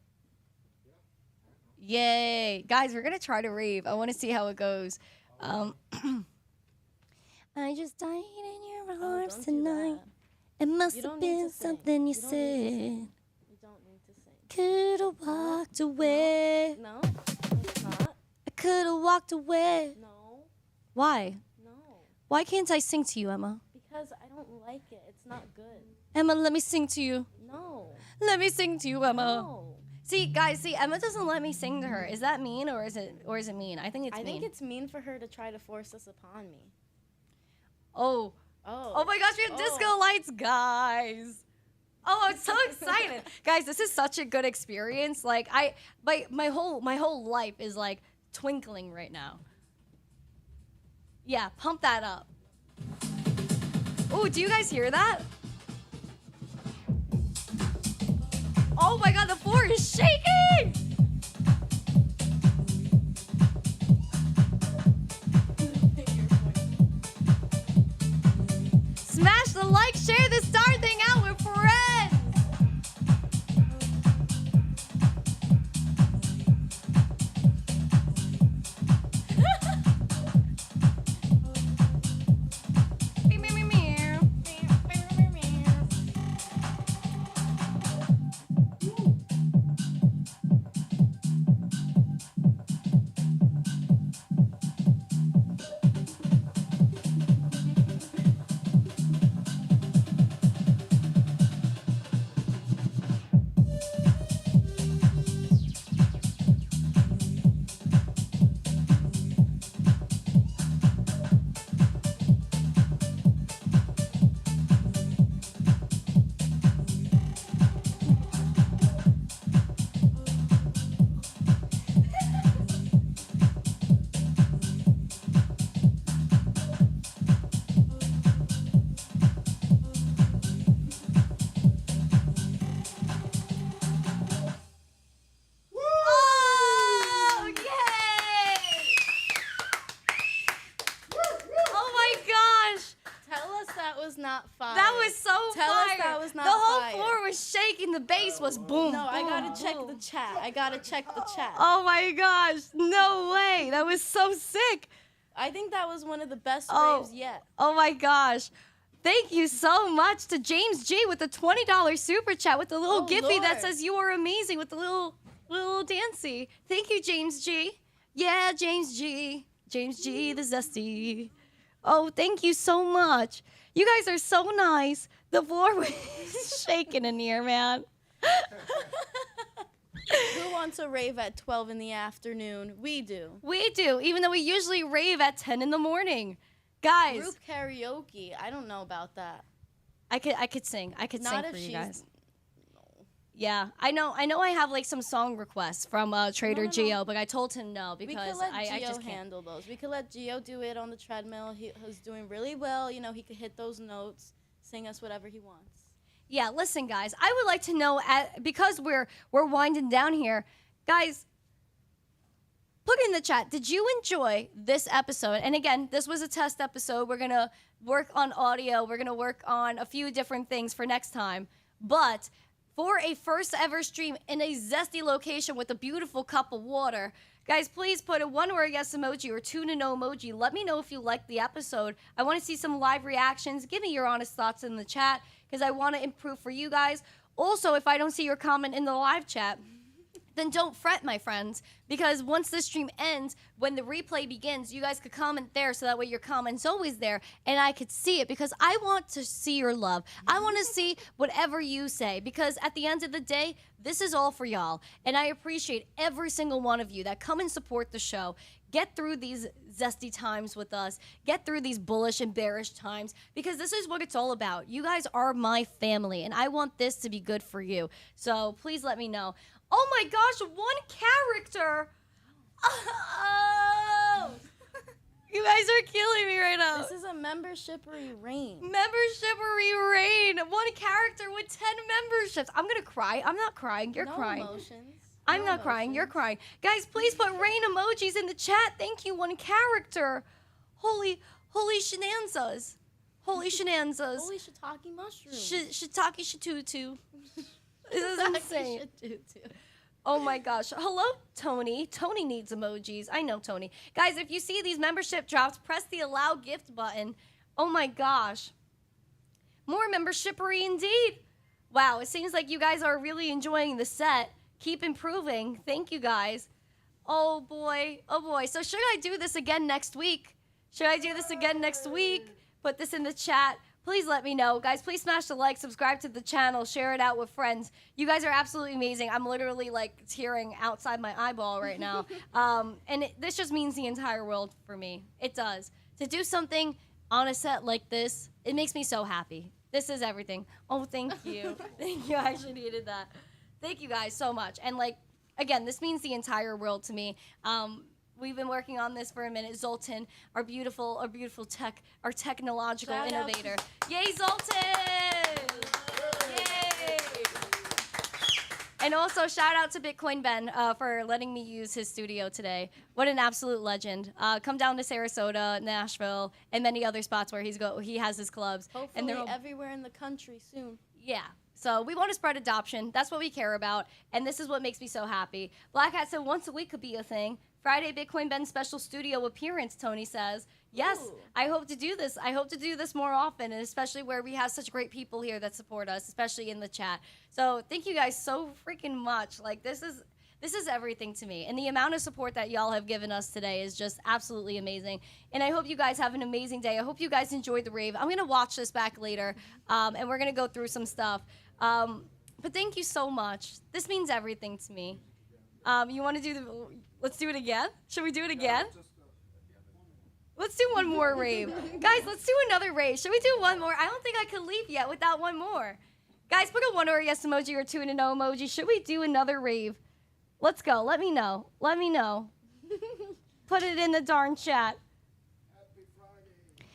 A: Yay. Guys, we're going to try to rave. I want to see how it goes. I just died in your arms
D: don't do
A: tonight.
D: that.
A: It must
D: You
A: have
D: don't need
A: been
D: to sing.
A: something you
D: You don't need to
A: said.
D: You don't need to sing.
A: Could have walked away.
D: No, it's not.
A: I could have walked away.
D: No,
A: Why?
D: no.
A: Why can't I sing to you, Emma?
D: Because I don't like it. It's not good.
A: Emma, let me sing to you.
D: No.
A: Let me sing to you, Emma.
D: No.
A: See, guys, Emma doesn't let me sing to her. Is that mean or is it mean? I think it's
D: I
A: mean.
D: think it's mean for her to try to force this upon me.
A: Oh.
D: Oh.
A: Oh my gosh, we have disco lights, guys. Oh, I'm so excited. Guys, this is such a good experience. Like my whole life is like twinkling right now. Yeah, pump that up. Oh, do you guys hear that? Oh my god, the floor is shaking! Smash the like, share this darn thing out with friends! Oh, yay! Oh my gosh!
D: Tell us that was not fire.
A: That was so
D: Tell
A: fire.
D: us that was not
A: the whole
D: fire.
A: floor was shaking. The bass was boom.
D: No, I
A: boom,
D: gotta check
A: boom.
D: the chat. I gotta check the chat.
A: Oh my gosh! No way! That was so sick.
D: I think that was one of the best
A: Oh.
D: raves yet.
A: Oh my gosh! Thank you so much to James G with the $20 super chat with the little
D: Oh,
A: Giphy that
D: Lord.
A: says you are amazing with the little dancey. Thank you, James G. Yeah, James G. James G. The zesty. Oh, thank you so much. You guys are so nice. The floor was shaking in here, man.
D: Who wants a rave at 12 in the afternoon? We do.
A: We do, even though we usually rave at 10 in the morning. Guys,
D: Group karaoke. I don't know about that.
A: I could sing. I could
D: Not
A: sing
D: if
A: for you
D: she's.
A: guys. Yeah, I know. I have like some song requests from Trader
D: No.
A: Geo, but I told him no
D: We
A: because
D: could let
A: I
D: Gio
A: just can't.
D: handle those. We could let Gio do it on the treadmill. He's doing really well. You know, he could hit those notes, sing us whatever he wants.
A: Yeah, listen, guys. I would like to know because we're winding down here, guys. Put in the chat. Did you enjoy this episode? And again, this was a test episode. We're gonna work on audio. We're gonna work on a few different things for next time. But for a first ever stream in a zesty location with a beautiful cup of water, guys, please put a 1-word yes emoji or 2 to no emoji. Let me know if you liked the episode. I want to see some live reactions. Give me your honest thoughts in the chat because I want to improve for you guys. Also, if I don't see your comment in the live chat, then don't fret, my friends, because once the stream ends, when the replay begins, you guys could comment there so that way your comment's always there and I could see it because I want to see your love. I want to see whatever you say because at the end of the day, this is all for y'all. And I appreciate every single one of you that come and support the show. Get through these zesty times with us. Get through these bullish and bearish times because this is what it's all about. You guys are my family and I want this to be good for you. So please let me know. Oh my gosh, one character. Oh, you guys are killing me right now.
D: This is a membership-y reign.
A: Membership-y reign. One character with 10 memberships. I'm going to cry. I'm not crying. You're
D: No
A: crying.
D: emotions.
A: I'm
D: No
A: not crying. You're
D: emotions.
A: crying. Guys, please put rain emojis in the chat. Thank you, one character. Holy shenanzas. Holy shenanzas.
D: Holy shiitake mushroom.
A: Shiitake shitutu. This is insane.
D: Should do too.
A: Oh my gosh. Hello, Tony. Tony needs emojis. I know Tony. Guys, if you see these membership drops, press the allow gift button. Oh my gosh. More membershippery indeed. Wow, it seems like you guys are really enjoying the set. Keep improving. Thank you guys. Oh boy. Oh boy. So should I do this again next week? Should I do this again next week? Put this in the chat. Please let me know. Guys, please smash the like, subscribe to the channel, share it out with friends. You guys are absolutely amazing. I'm literally like tearing outside my eyeball right now. This just means the entire world for me. It does. To do something on a set like this, it makes me so happy. This is everything. Oh, thank you. Thank you. I actually needed that. Thank you guys so much. And like, again, this means the entire world to me. We've been working on this for a minute. Zoltan, our beautiful our technological
D: Shout out.
A: innovator. Yay, Zoltan! Yay! And also shout out to Bitcoin Ben for letting me use his studio today. What an absolute legend. Come down to Sarasota, Nashville, and many other spots where he has his clubs.
D: Hopefully
A: and they're all,
D: everywhere in the country soon.
A: yeah. So we want to spread adoption. That's what we care about. And this is what makes me so happy. Black Hat said once a week could be a thing. Friday, Bitcoin Ben special studio appearance, Tony says. Yes,
D: Ooh.
A: I hope to do this. I hope to do this more often, and especially where we have such great people here that support us, especially in the chat. So thank you guys so freaking much. Like, this is everything to me. And the amount of support that y'all have given us today is just absolutely amazing. And I hope you guys have an amazing day. I hope you guys enjoyed the rave. I'm going to watch this back later, and we're going to go through some stuff. But thank you so much. This means everything to me. You want to do let's do it again? Should we do it again? Let's do one more rave. Guys, let's do another rave. Should we do one more? I don't think I could leave yet without one more. Guys, put a 1 or a yes emoji or 2 and a no emoji. Should we do another rave? Let's go. Let me know. Let me know. Put it in the darn chat.
B: Happy Friday.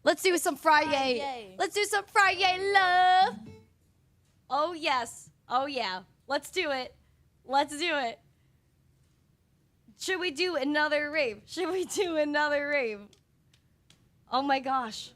A: Let's do some Friday.
D: Friday.
A: Let's do some Friday love. Oh, yes. Oh, yeah. Let's do it. Let's do it. Should we do another rave? Should we do another rave? Oh, my gosh.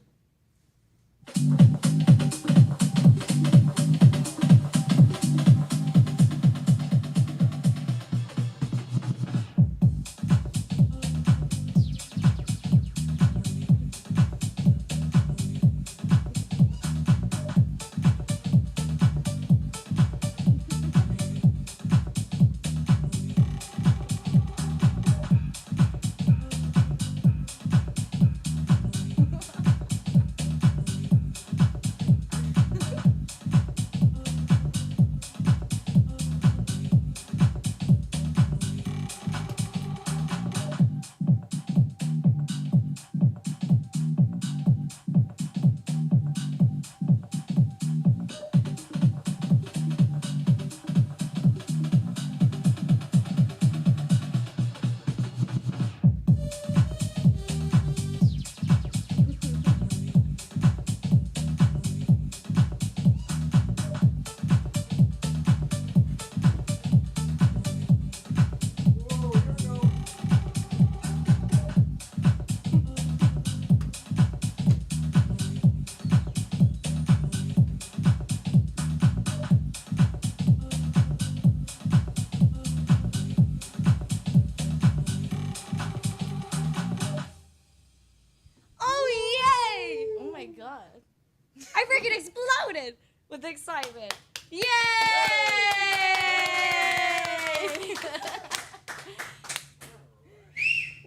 A: I freaking exploded with excitement. Yay!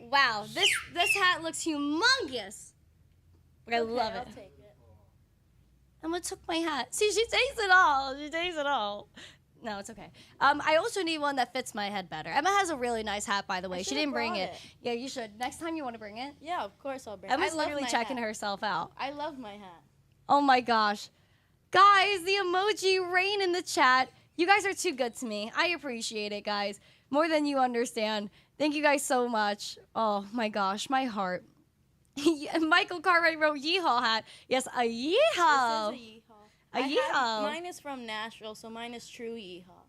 A: Wow, this hat looks humongous. I love it.
D: I'll take it.
A: Emma took my hat. See, she takes it all. She takes it all. No, it's okay. I also need one that fits my head better. Emma has a really nice hat, by the way. She
D: should've
A: didn't bring
D: brought
A: it.
D: it.
A: Yeah, you should. Next time you want to bring it?
D: Yeah, of course I'll bring it.
A: Emma's
D: I love
A: literally
D: my
A: checking
D: hat.
A: herself out.
D: I love my hat.
A: Oh my gosh. Guys, the emoji rain in the chat. You guys are too good to me. I appreciate it, guys. More than you understand. Thank you guys so much. Oh my gosh, my heart. Michael Cartwright wrote yeehaw hat. Yes, a yeehaw.
D: This is a yeehaw.
A: A
D: I have-
A: yeehaw.
D: Mine is from Nashville, so mine is true yeehaw.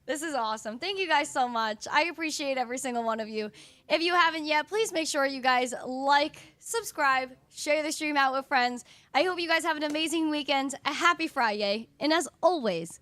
A: This is awesome. Thank you guys so much. I appreciate every single one of you. If you haven't yet, please make sure you guys like, subscribe, share the stream out with friends. I hope you guys have an amazing weekend, a happy Friday, and as always,